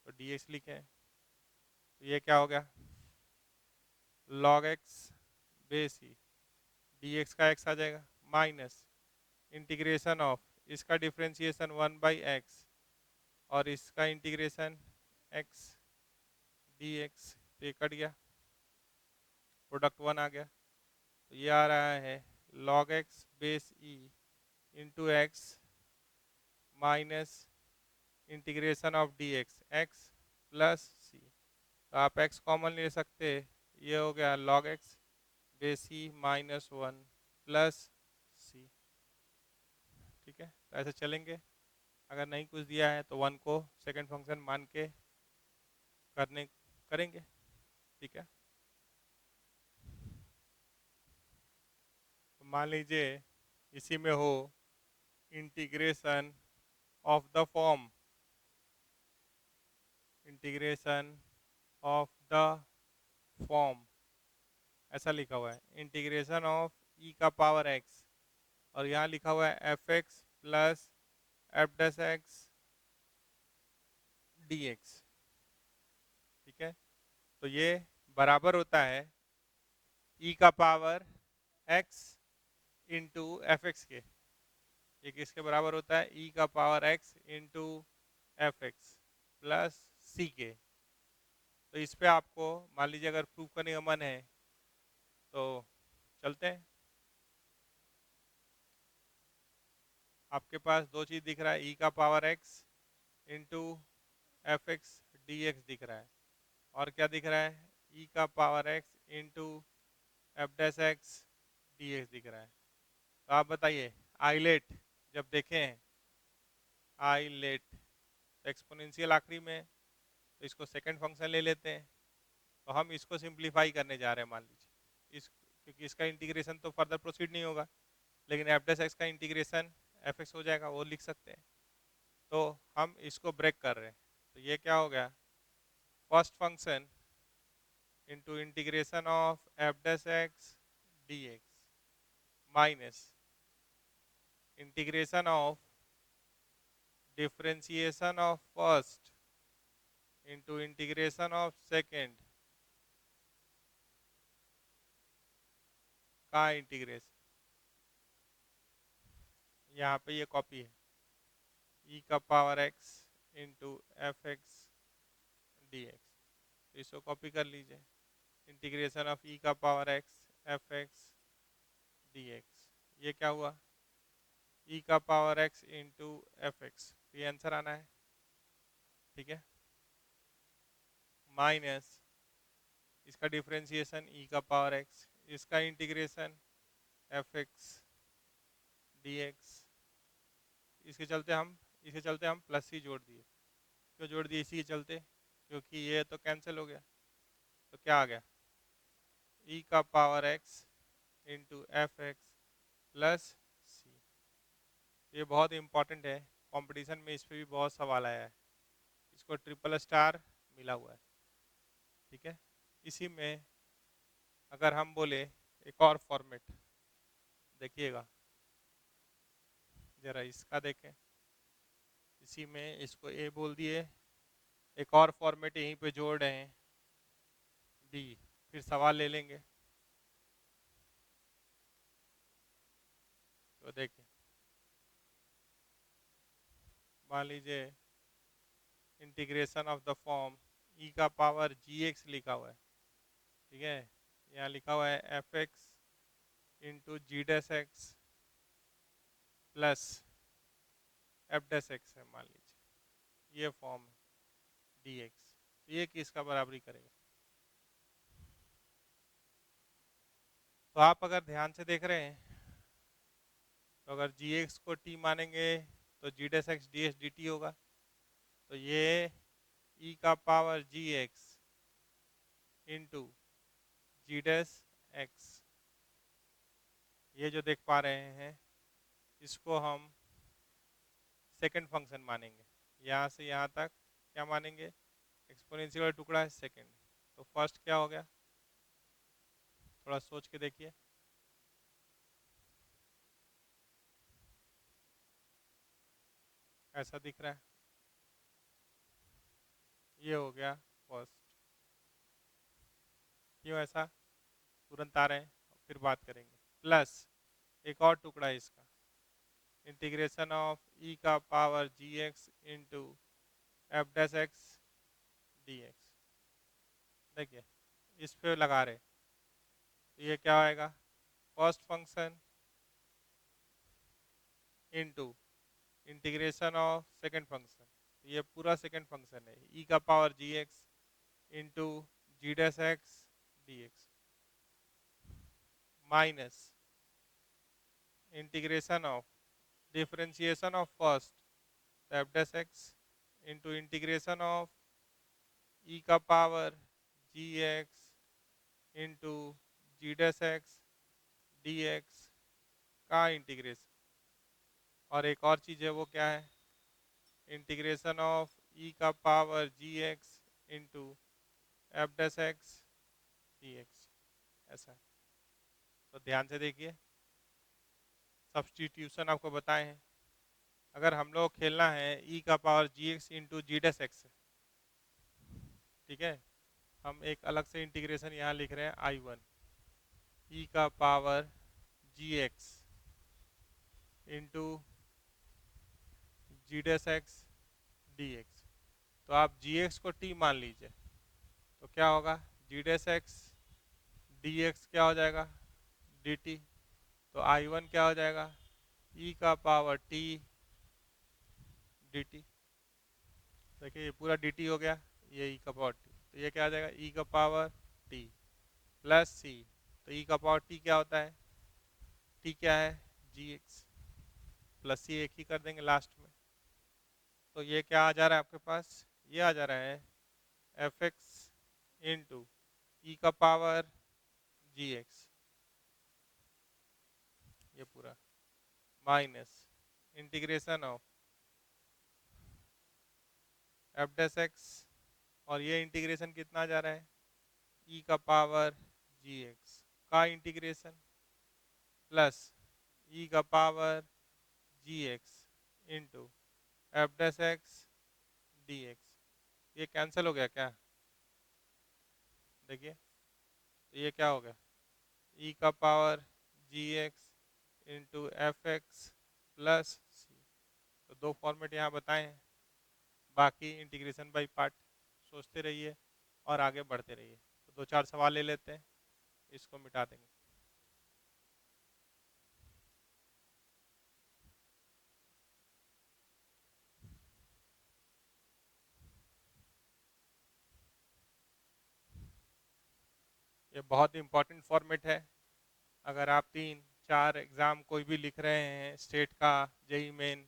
तो dx लिखें। तो ये क्या हो गया, log x बेस ई, dx का x आ जाएगा माइनस इंटीग्रेशन ऑफ इसका डिफरेंशिएशन 1/x और इसका इंटीग्रेशन x dx, तो ये कट गया, प्रोडक्ट 1 आ गया। तो ये आ रहा है log x base E into X minus integration of dx x plus C, तो आप x कॉमन ले सकते हैं, ये हो गया log x बेस ई -1 प्लस सी, ठीक है। तो ऐसे चलेंगे, अगर नहीं कुछ दिया है तो 1 को सेकंड फंक्शन मान के करेंगे, ठीक है। तो मान लीजिए इसी में हो integration of the form, integration of the form ऐसा लिखा हुआ है, इंटीग्रेशन ऑफ ई का पावर एक्स, और यहाँ लिखा हुआ है F X plus F dash x D x, ठीक है। तो ये बराबर होता है ई का power x into F X के, ये किसके बराबर होता है, ई का power x into F X plus C के। तो इस पे आपको मान लीजिए अगर प्रूफ करने का मन है तो चलते हैं। आपके पास दो चीज़ दिख रहा है, ई का power x into F x D x दिख रहा है, और क्या दिख रहा है, ई का power x into F dash x D x दिख रहा है। तो आप बताइए आइलेट जब देखें, आइलेट एक्सपोनेंशियल आखिरी में, तो इसको सेकंड फंक्शन ले लेते हैं, तो हम इसको सिंप्लीफाई करने जा रहे हैं, मान लीजिए इस, क्योंकि इसका इंटीग्रेशन तो फर्दर प्रोसीड नहीं होगा, लेकिन एफ डैश एक्स का इंटीग्रेशन एफ एक्स हो जाएगा, वो लिख सकते हैं। तो हम इसको ब्रेक कर रहे हैं, तो ये क्या हो गया, first function into integration of F dash x D X minus integration of differentiation of first into integration of second का इंटीग्रेशन, यहाँ पे ये कॉपी है, ई का power x into F x D x, तो इसको कॉपी कर लीजिए, इंटीग्रेशन ऑफ ई का power x f x D x, ये क्या हुआ, ई का power x into F x, ये आंसर आना है। ठीक है, माइनस इसका डिफरेंशिएशन ई का पावर एक्स, इसका integration F x D x. इसके चलते हम प्लस ही जोड़ दिए। क्यों जोड़ दिए? इसी के चलते, क्योंकि ये तो कैंसिल हो गया। तो क्या आ गया? ई का power x into F X plus सी। ये बहुत इंपॉर्टेंट है, कंपटीशन में इस पे भी बहुत सवाल आया है। इसको ट्रिपल स्टार मिला हुआ है। ठीक है, इसी में अगर हम बोले एक और फॉर्मेट देखिएगा, जरा इसका देखें। इसी में इसको ए बोल दिए, एक और फॉर्मेट यहीं पे जोड़ रहे हैं डी। फिर सवाल ले लेंगे। तो देखिए, मान लीजिए इंटीग्रेशन ऑफ द फॉर्म ई का पावर जी एक्स लिखा हुआ है। ठीक है, यहाँ लिखा हुआ है एफ एक्स इंटू जी dash X plus F dash X है, मान लीजिए ये फॉर्म है डी एक्स। ये किसका बराबरी करेगा? तो आप अगर ध्यान से देख रहे हैं, तो अगर जी एक्स को टी मानेंगे तो G dash x D S D T होगा। तो ये ई का पावर जी एक्स इंटू जी डैश एक्स, ये जो देख पा रहे हैं, इसको हम सेकंड फंक्शन मानेंगे। यहाँ से यहाँ तक क्या मानेंगे? एक्सपोनेंशियल वाला टुकड़ा है सेकंड। तो फर्स्ट क्या हो गया? थोड़ा सोच के देखिए। ऐसा दिख रहा है, ये हो गया फर्स्ट। क्यों ऐसा? तुरंत आ रहे हैं, फिर बात करेंगे। प्लस एक और टुकड़ा है इसका, इंटीग्रेशन ऑफ ई का power G X into F dash x D X. देखिए, इस पे लगा रहे, तो ये क्या आएगा? First function into integration of second function. ये पूरा सेकेंड फंक्शन है ई का power G X into ji dash x D X minus integration of differentiation of first F dash x into integration of ई का पावर जी एक्स इंटू जी dash x D x का integration. और एक और चीज़ है, वो क्या है? इंटीग्रेशन ऑफ ई का power G X into F dash x D x. ऐसा है। तो ध्यान से देखिए, सब्सटीट्यूशन आपको बताए हैं। अगर हम लोग खेलना है ई का पावर जी एक्स इंटू जी डैश एक्स, ठीक है, हम एक अलग से इंटीग्रेशन यहाँ लिख रहे हैं आई वन ई का पावर जी एक्स इंटू जी डैश एक्स डी एक्स। तो आप जी एक्स को टी मान लीजिए, तो क्या होगा? जी डैश एक्स डी एक्स क्या हो जाएगा? D t. तो आई वन क्या हो जाएगा? ई का पावर टी डी टी। देखिए, ये पूरा डी टी हो गया, ये ई का पावर टी। तो ये क्या आ जाएगा? ई का पावर टी प्लस सी। तो ई का पावर टी क्या होता है? टी क्या है? जी एक्स प्लस सी एक ही कर देंगे लास्ट में। तो ये क्या आ जा रहा है आपके पास? ये आ जा रहा है एफ एक्स इंटू ई का पावर जी एक्स, ये पूरा minus integration of F dash X, और ये इंटीग्रेशन कितना जा रहा है? ई का पावर जी एक्स का इंटीग्रेशन प्लस ई का power G X into F dash x D x. ये कैंसिल हो गया क्या? देखिए, तो ये क्या हो गया? ई का power G X into F X plus C. तो दो फॉर्मेट यहाँ बताए हैं, बाकी इंटीग्रेशन बाई पार्ट सोचते रहिए और आगे बढ़ते रहिए। तो दो चार सवाल ले लेते हैं, इसको मिटा देंगे। ये बहुत इंपॉर्टेंट फॉर्मेट है। अगर आप 3-4 एग्ज़ाम कोई भी लिख रहे हैं, स्टेट का, जेई मेन,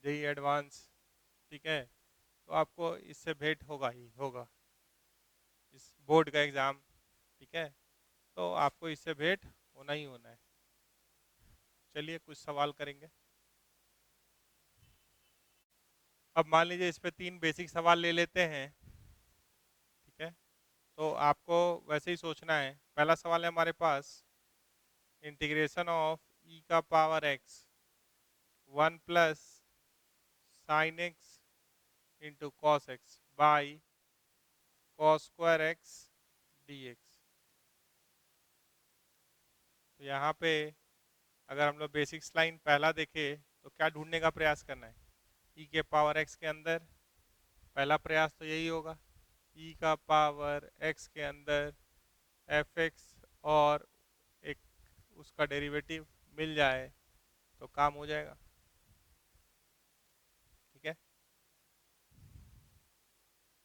जेई एडवांस, ठीक है, तो आपको इससे भेंट होगा ही होगा, इस बोर्ड का एग्ज़ाम, ठीक है, तो आपको इससे भेंट होना ही होना है। चलिए कुछ सवाल करेंगे। अब मान लीजिए इस पे 3 बेसिक सवाल ले लेते हैं, ठीक है, तो आपको वैसे ही सोचना है। पहला सवाल है हमारे पास, इंटीग्रेशन ऑफ ई का power x 1 plus sine x into cos x by cos square x D x. तो यहाँ पे अगर हम लोग बेसिक्स लाइन पहला देखें तो क्या ढूंढने का प्रयास करना है? ई के पावर एक्स के अंदर पहला प्रयास तो यही होगा, ई का पावर एक्स के अंदर एफ एक्स और एक उसका डेरिवेटिव मिल जाए तो काम हो जाएगा, ठीक है।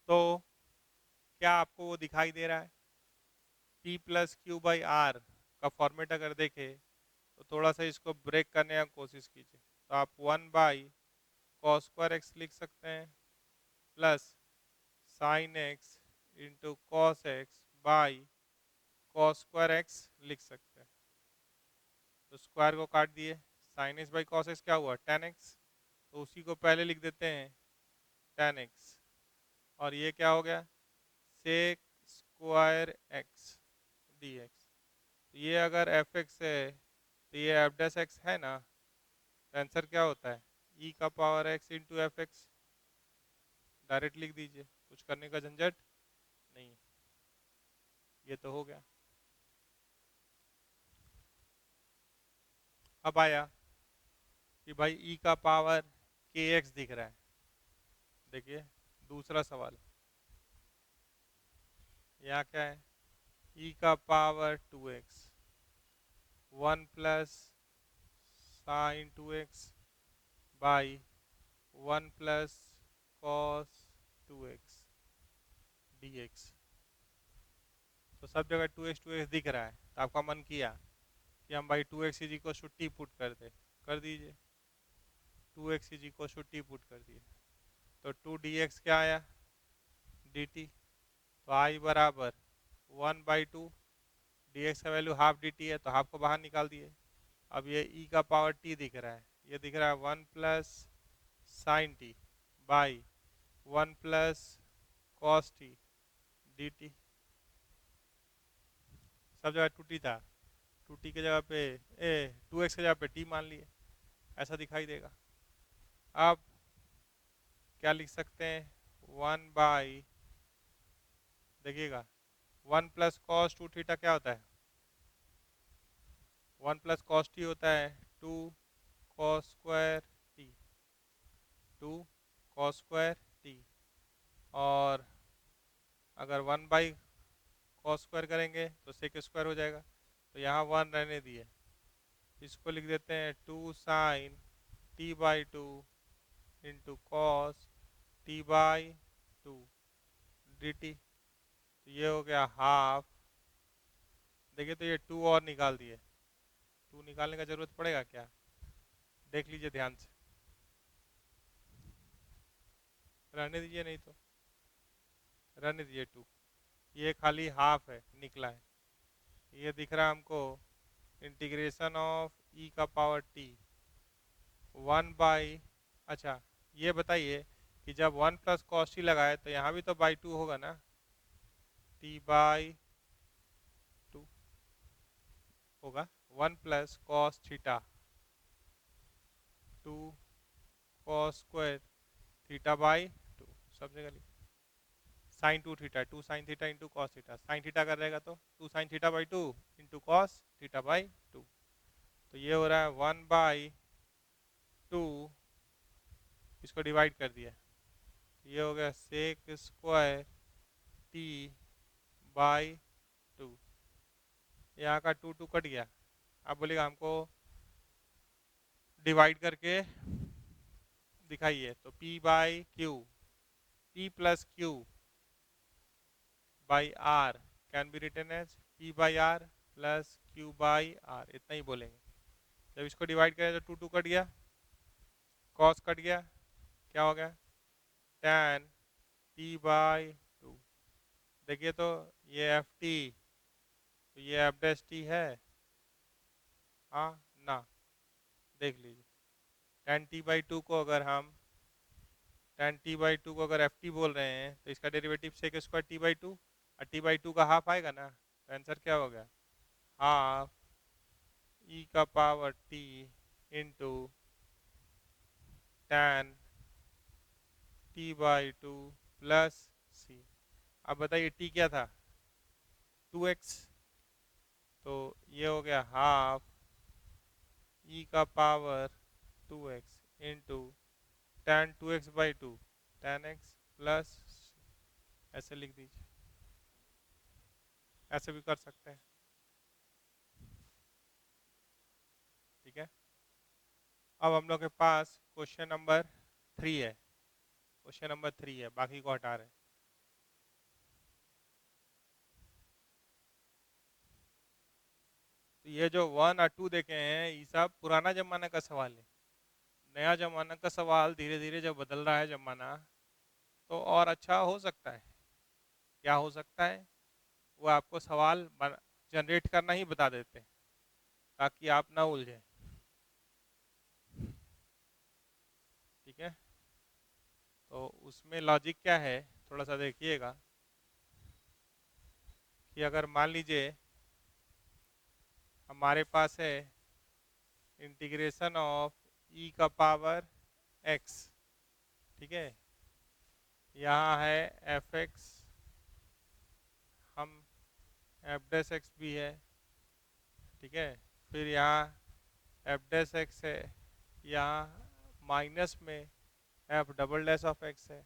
तो क्या आपको वो दिखाई दे रहा है? P plus q by r का फॉर्मेट अगर देखें तो थोड़ा सा इसको ब्रेक करने का कोशिश कीजिए। तो आप 1 बाई कॉस स्क्वायर एक्स लिख सकते हैं plus sine x into cos x by cos square x लिख सकते हैं। तो स्क्वायर को काट दिए, sine x by cos x क्या हुआ? tan एक्स, तो उसी को पहले लिख देते हैं tan एक्स, और ये क्या हो गया? Sec square x D x. ये अगर एफ एक्स है तो ये एफ डैश एक्स है ना, तो आंसर क्या होता है? ई का power x into F x. Direct लिख दीजिए, कुछ करने का झंझट नहीं। ये तो हो गया। अब आया कि भाई ई का पावर के एक्स दिख रहा है। देखिए दूसरा सवाल, यहाँ क्या है? ई का power 2x 1 plus sign 2x by 1 plus cos 2x dx। तो सब जगह 2x दिख रहा है, तो आपका मन किया कि हम भाई 2x is equal to t put कर दे, कर दीजिए। 2x is equal to t put कर दिए तो 2 dx क्या आया? dt। तो आई बराबर 1/2, dx का वैल्यू हाफ dt है तो हाफ को बाहर निकाल दिए। अब ये e का पावर t दिख रहा है, ये दिख रहा है 1 plus sign t by 1 plus cos T dt। सब जगह 2t था, 2t के जगह पे 2x के जगह पे t मान लिए, ऐसा दिखाई देगा। अब क्या लिख सकते हैं? 1 बाई, देखिएगा 1 प्लस कॉस 2 थीटा क्या होता है? 1 प्लस कॉस टी होता है 2 cos square T, 2 cos square T. और अगर 1 बाई कॉस स्क्वायर करेंगे तो सेक स्क्वायर हो जाएगा, तो यहाँ 1 रहने दिए, इसको लिख देते हैं 2 sine t by 2 into cos t by 2 d t. तो ये हो गया हाफ। देखिए तो ये 2 और निकाल दिए, 2 निकालने का जरूरत पड़ेगा क्या? देख लीजिए ध्यान से, रहने दीजिए, नहीं तो रहने दीजिए 2, ये खाली हाफ है निकला है। ये दिख रहा है हमको इंटीग्रेशन ऑफ ई का पावर टी 1 बाई, अच्छा ये बताइए कि जब 1 प्लस कॉस टी लगाए तो यहाँ भी तो बाई 2 होगा ना, टी बाई 2 होगा। 1 plus cos theta 2 cos square theta by 2, सब जगह लिख sine 2 theta 2 sine theta into cos theta, sine theta कर रहेगा तो 2 sine theta by 2 into cos theta by 2। तो ये हो रहा है 1 बाई 2, इसको डिवाइड कर दिया, ये हो गया सेक स्क्वायर टी बाई 2। यहाँ का 2 कट गया। अब बोलेगा हमको डिवाइड करके दिखाइए, तो p by q, p plus q by r can be written as p by r plus q by r, इतना ही बोलेंगे। जब इसको डिवाइड करें तो 2 2 कट गया, cos कट गया, क्या हो गया tan t बाई 2। देखिए तो ये एफ टी, तो ये एफ डैश टी है, हाँ ना, देख लीजिए tan t बाई 2 को अगर हम tan t बाई 2 को अगर एफ टी बोल रहे हैं तो इसका derivative sec square t by 2, और t बाई 2 का हाफ आएगा ना, तो आंसर क्या हो गया, हाफ e का power t into tan t by 2 plus c। अब बताइए t क्या था, 2x, तो ये हो गया हाफ e का power 2x into tan 2x by 2 tan x plus, ऐसे लिख दीजिए, ऐसे भी कर सकते हैं, ठीक है। अब हम लोग के पास क्वेश्चन नंबर 3 है, क्वेश्चन नंबर 3 है, बाकी को हटा रहे हैं। तो ये जो 1 और 2 देखे हैं ये सब पुराना जमाना का सवाल है। नया जमाना का सवाल धीरे धीरे जब बदल रहा है जमाना, तो और अच्छा हो सकता है। क्या हो सकता है, वो आपको सवाल जनरेट करना ही बता देते हैं ताकि आप ना उलझें, ठीक है। तो उसमें लॉजिक क्या है, थोड़ा सा देखिएगा कि अगर मान लीजिए हमारे पास है इंटीग्रेशन ऑफ ई का पावर एक्स, ठीक है, यहाँ है एफ एक्स, हम एफ डैश एक्स भी है, ठीक है, फिर यहाँ एफ डैश एक्स है, यहाँ माइनस में F double dash of x है,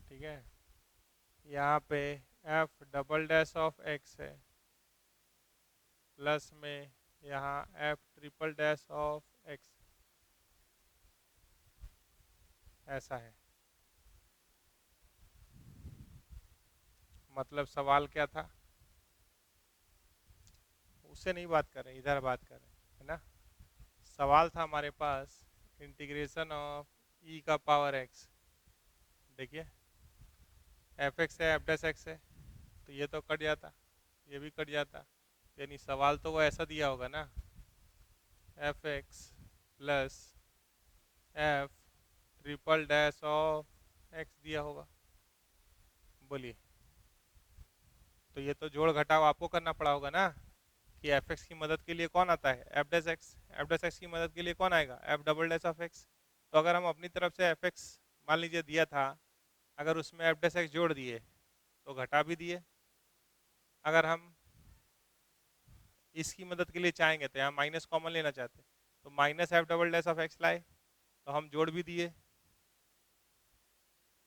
ठीक है, यहाँ पे F double dash of x है, प्लस में यहाँ F triple dash of x, ऐसा है। मतलब सवाल क्या था, उससे नहीं बात कर रहे, इधर बात कर रहे हैं, है ना। सवाल था हमारे पास इंटीग्रेशन ऑफ ई का पावर एक्स, देखिए एफ एक्स है एफ डैश एक्स है, तो ये तो कट जाता, ये भी कट जाता, यानी सवाल तो वो ऐसा दिया होगा ना, F X plus F triple dash of x दिया होगा। बोलिए, तो ये तो जोड़ घटाव आपको करना पड़ा होगा ना, कि एफ एक्स की मदद के लिए कौन आता है, F dash x, F dash x की मदद के लिए कौन आएगा, F double dash of x. तो अगर हम अपनी तरफ से एफ एक्स मान लीजिए दिया था, अगर उसमें एफ डैश एक्स जोड़ दिए तो घटा भी दिए, अगर हम इसकी मदद के लिए चाहेंगे तो यहाँ माइनस कॉमन लेना चाहते तो minus F double dash of x लाए तो हम जोड़ भी दिए।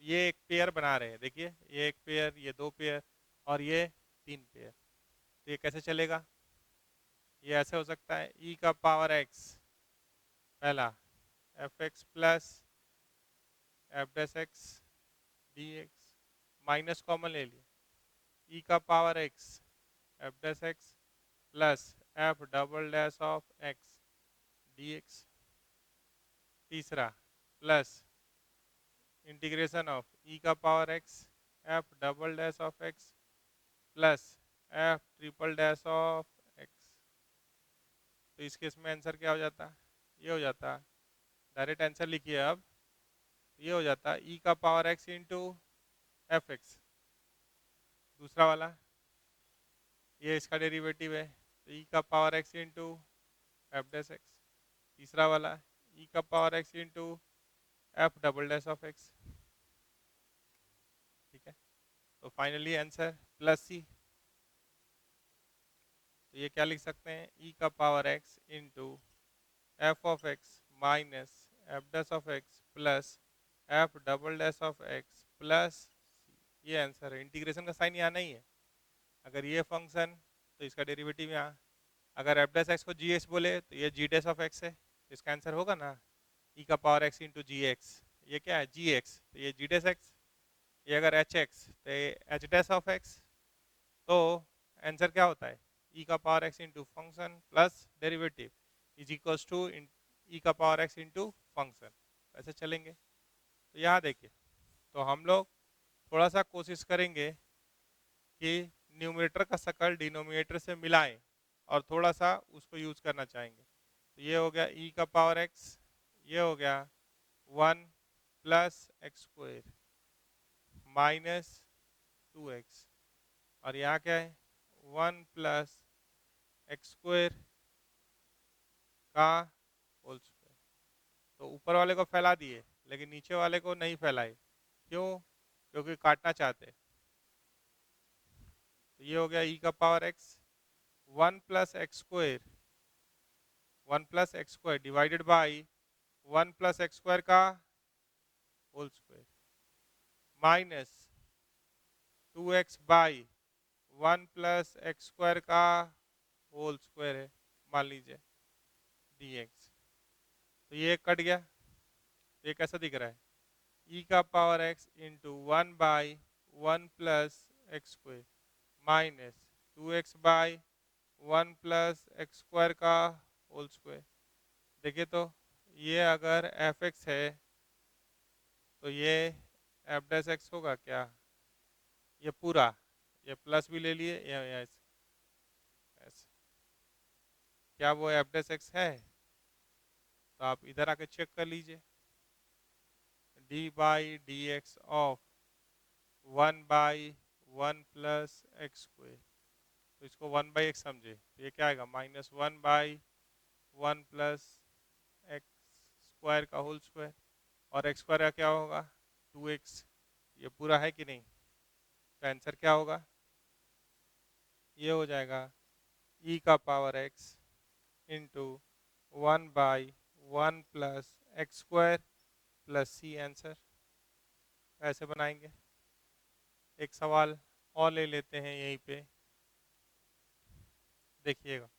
ये एक पेयर बना रहे हैं, देखिए ये एक पेयर, ये दो पेयर और ये तीन पेयर, तो ये कैसे चलेगा, ये ऐसे हो सकता है ई का पावर एक्स, पहला F X plus F dash x D X, minus common ले लिया, ई का power x F dash X plus f double dash of x D x, तीसरा प्लस इंटीग्रेशन ऑफ ई का power x F double dash of x plus F triple dash of x. तो इस case में answer क्या हो जाता, ये हो जाता, डायरेक्ट आंसर लिखिए अब, ये हो जाता ई का power x into F x, दूसरा वाला ये इसका डेरिवेटिव है, तो ई का power x into F dash x, तीसरा वाला ई का power x into F double dash of x, ठीक है। तो फाइनली आंसर प्लस सी, तो ये क्या लिख सकते हैं, ई का power x into f of x minus f dash of x plus f double dash of x plus सी, ये आंसर है। इंटीग्रेशन का साइन यहाँ नहीं है, अगर ये फंक्शन तो इसका डेरिवेटिव यहाँ, अगर एफ डैश एक्स को जी एक्स बोले तो ये जी डैश ऑफ एक्स है, तो इसका आंसर होगा ना ई का पावर एक्स इंटू जी एक्स, ये क्या है जी एक्स, तो ये जी डैश एक्स, ये अगर एच एक्स तो ये एच डैश ऑफ एक्स, तो आंसर क्या होता है, ई का power x into function plus derivative is equals to e का पावर एक्स इंटू फंक्शन। ऐसे चलेंगे। तो यहाँ देखिए, तो हम लोग थोड़ा सा कोशिश करेंगे कि न्यूमरेटर का शकल डिनोमिनेटर से मिलाएं और थोड़ा सा उसको यूज करना चाहेंगे। तो ये हो गया ई का पावर एक्स, ये हो गया 1 + x² -2x, और यहाँ क्या है 1 + x² का होल स्क्वायर। तो ऊपर वाले को फैला दिए लेकिन नीचे वाले को नहीं फैलाए, क्यों? क्योंकि काटना चाहते। तो ये हो गया ई का power x 1 + x² 1 + x² divided by 1 + x² का होल स्क्वायर -2x/1 + x² का होल स्क्वायर है, मान लीजिए dx। तो ये कट गया, तो ये कैसा दिख रहा है, ई का power x into 1/1 + x² -2x/1 + x² का होल स्क्वायर। देखिए तो ये अगर एफ एक्स है तो ये एफ डैश एक्स होगा क्या, ये पूरा, ये प्लस भी ले लिए या ऐसे ऐसे, क्या वो एफ डैश एक्स है? तो आप इधर आके चेक कर लीजिए, d/dx ऑफ 1/1 + x²। तो इसको 1/x समझे, तो ये क्या आएगा -1/1 + x² का होल स्क्वायर, और x² का क्या होगा 2x। ये पूरा है कि नहीं? तो आंसर क्या होगा, ये हो जाएगा ई का power x into 1/1 + x² + c answer. ऐसे बनाएंगे। एक सवाल और ले लेते हैं यहीं पे, देखिएगा।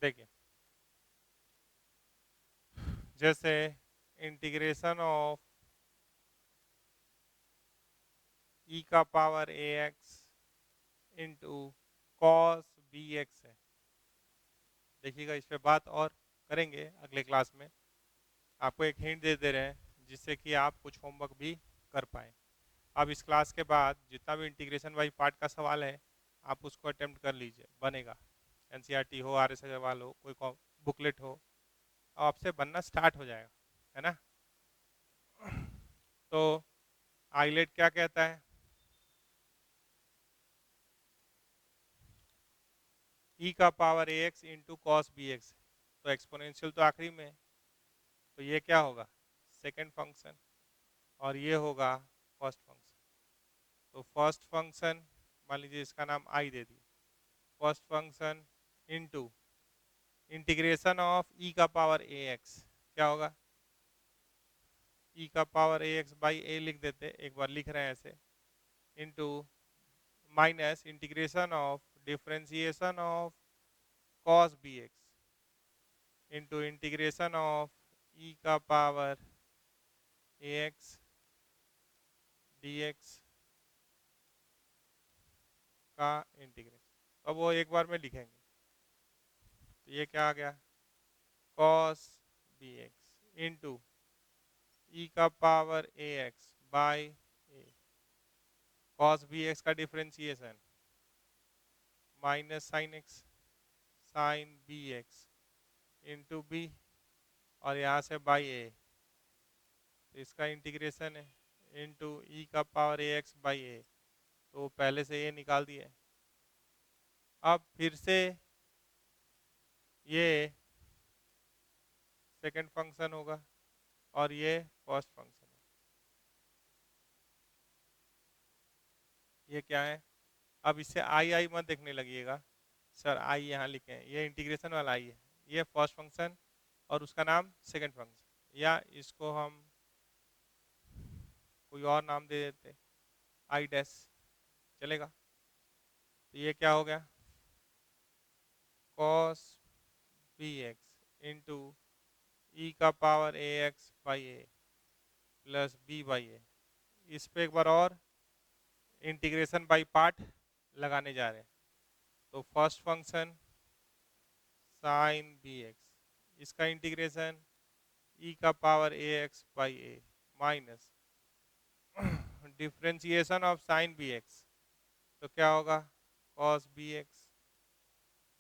देखिए, जैसे इंटीग्रेशन ऑफ ई का power a x into cos b x है। देखिएगा, इस पे बात और करेंगे अगले क्लास में। आपको एक हिंट दे रहे हैं जिससे कि आप कुछ होमवर्क भी कर पाएँ। अब इस क्लास के बाद जितना भी इंटीग्रेशन वाई पार्ट का सवाल है आप उसको अटेम्प्ट कर लीजिए, बनेगा। एनसीईआरटी हो, आर एस अग्रवाल हो, कोई बुकलेट हो, आपसे बनना स्टार्ट हो जाएगा, है ना। तो आइलेट क्या कहता है, ई का power a x into cos b x, तो एक्सपोनेंशियल तो आखिरी में है, तो ये क्या होगा सेकेंड फंक्शन, और ये होगा फर्स्ट फंक्शन। तो फर्स्ट फंक्शन मान लीजिए इसका नाम आई दे दिए, first function into integration of ई का पावर ए एक्स, क्या होगा ई का power a x by a लिख देते, एक बार लिख रहे हैं ऐसे, into minus integration of differentiation of cos b x into integration of ई का power a x D x का इंटीग्रेशन। अब वो एक बार में लिखेंगे, तो ये क्या आ गया cos b x into e का power a x by a, cos b x का differentiation minus sine x sine b x into b, और यहाँ से बाई ए, तो इसका इंटीग्रेशन है इंटू ई का पावर ए एक्स बाई ए, तो पहले से ये निकाल दिया। अब फिर से ये सेकंड फंक्शन होगा और ये फर्स्ट फंक्शन होगा। ये क्या है? अब इससे आई आई मत देखने लगिएगा, सर आई यहाँ लिखे हैं, ये इंटीग्रेशन वाला आई है, ये फर्स्ट फंक्शन और उसका नाम सेकंड फंक्शन, या इसको हम कोई और नाम दे देते, आई डैश, चलेगा? तो ये क्या हो गया? cos b x into e का power a x by a plus b by a. इस पे एक बार और इंटीग्रेशन बाई पार्ट लगाने जा रहे हैं। तो first function sine b x, इसका इंटीग्रेशन ई का power a x by a minus differentiation of sine b x, तो क्या होगा? कॉस बी एक्स,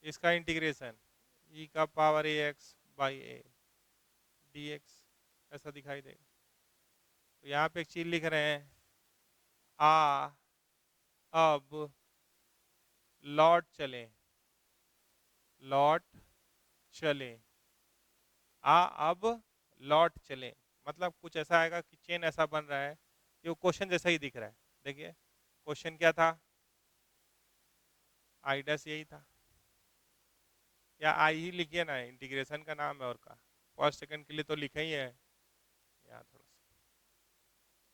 इसका इंटीग्रेशन ई का power a x by a d x, ऐसा दिखाई देगा। तो यहाँ पे एक चीज लिख रहे हैं, अब लौट चलें, लौट चलें, अब लौट चलें, मतलब कुछ ऐसा आएगा कि चेन ऐसा बन रहा है कि वो क्वेश्चन जैसा ही दिख रहा है। देखिए क्वेश्चन क्या था, आई डैश यही था, या आई ही लिखिए ना, इंटीग्रेशन का नाम है और का फर्स्ट सेकंड के लिए तो लिखा ही है यहाँ थोड़ा सा।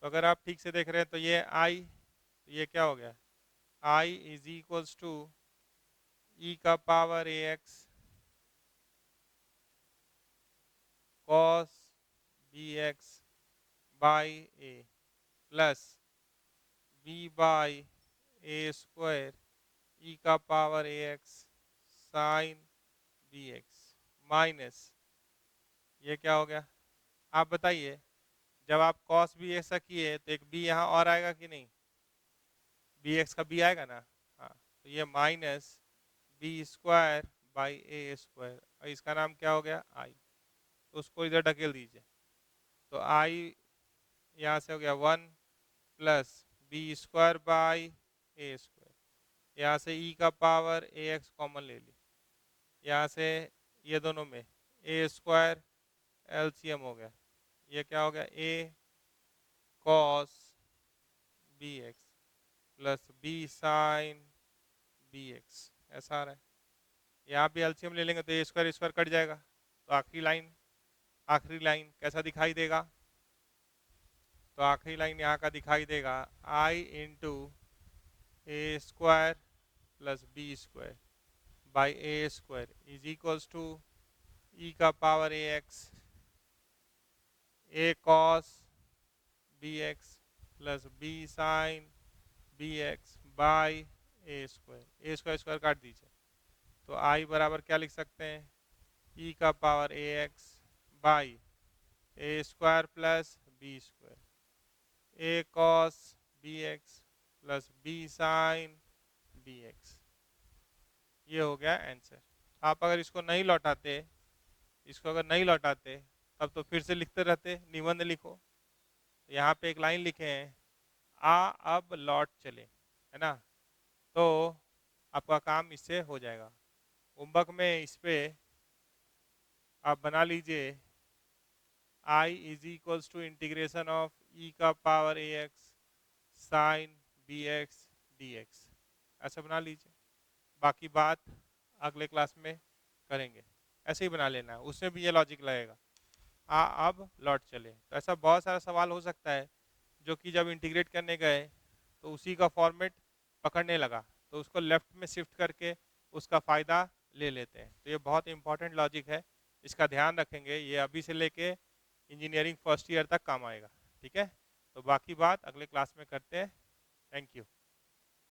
तो अगर आप ठीक से देख रहे हैं तो ये आई, तो ये क्या हो गया? I is equals to e का power a x cos b x by a plus b by a square e का power a x sine b x minus, ये क्या हो गया? आप बताइए, जब आप कॉस बी ऐसा किए तो एक बी यहाँ और आएगा कि नहीं? बी एक्स का बी आएगा ना, हाँ, तो ये minus b square by a square, और इसका नाम क्या हो गया? आई। तो उसको इधर ढकेल दीजिए, तो आई यहाँ से हो गया 1 plus b square by a square, यहाँ से ई का पावर ए एक्स कॉमन ले ली, यहाँ से ये दोनों में ए स्क्वायर एलसीएम हो गया, ये क्या हो गया? A cos b x plus b sine b x, ऐसा आ रहा है। यहाँ भी एलसीएम ले लेंगे तो ए स्क्वायर स्क्वायर कट जाएगा, तो आखिरी लाइन कैसा दिखाई देगा? तो आखिरी लाइन यहाँ का दिखाई देगा I into a square plus b square by a square is equals to e का power a x a cos b x plus b sine b x by a square square काट दीजिए, तो आई बराबर क्या लिख सकते हैं? ई का power a x by a square plus b square a cos b x plus b sine b x. ये हो गया आंसर। आप अगर इसको नहीं लौटाते, इसको अगर नहीं लौटाते तब तो फिर से लिखते रहते, निबंध लिखो। यहाँ पे एक लाइन लिखे हैं, अब लौट चले, है ना? तो आपका काम इससे हो जाएगा। होमवर्क में इस पे आप बना लीजिए I is equals to integration of ई का power a x sine b x D x, ऐसा बना लीजिए। बाकी बात अगले क्लास में करेंगे, ऐसे ही बना लेना है, उसमें भी ये लॉजिक लगेगा, अब लौट चले। तो ऐसा बहुत सारा सवाल हो सकता है जो कि जब इंटीग्रेट करने गए तो उसी का फॉर्मेट पकड़ने लगा, तो उसको लेफ्ट में शिफ्ट करके उसका फ़ायदा ले लेते हैं। तो ये बहुत इंपॉर्टेंट लॉजिक है, इसका ध्यान रखेंगे, ये अभी से लेके इंजीनियरिंग फर्स्ट ईयर तक काम आएगा। ठीक है, तो बाकी बात अगले क्लास में करते हैं। Thank you.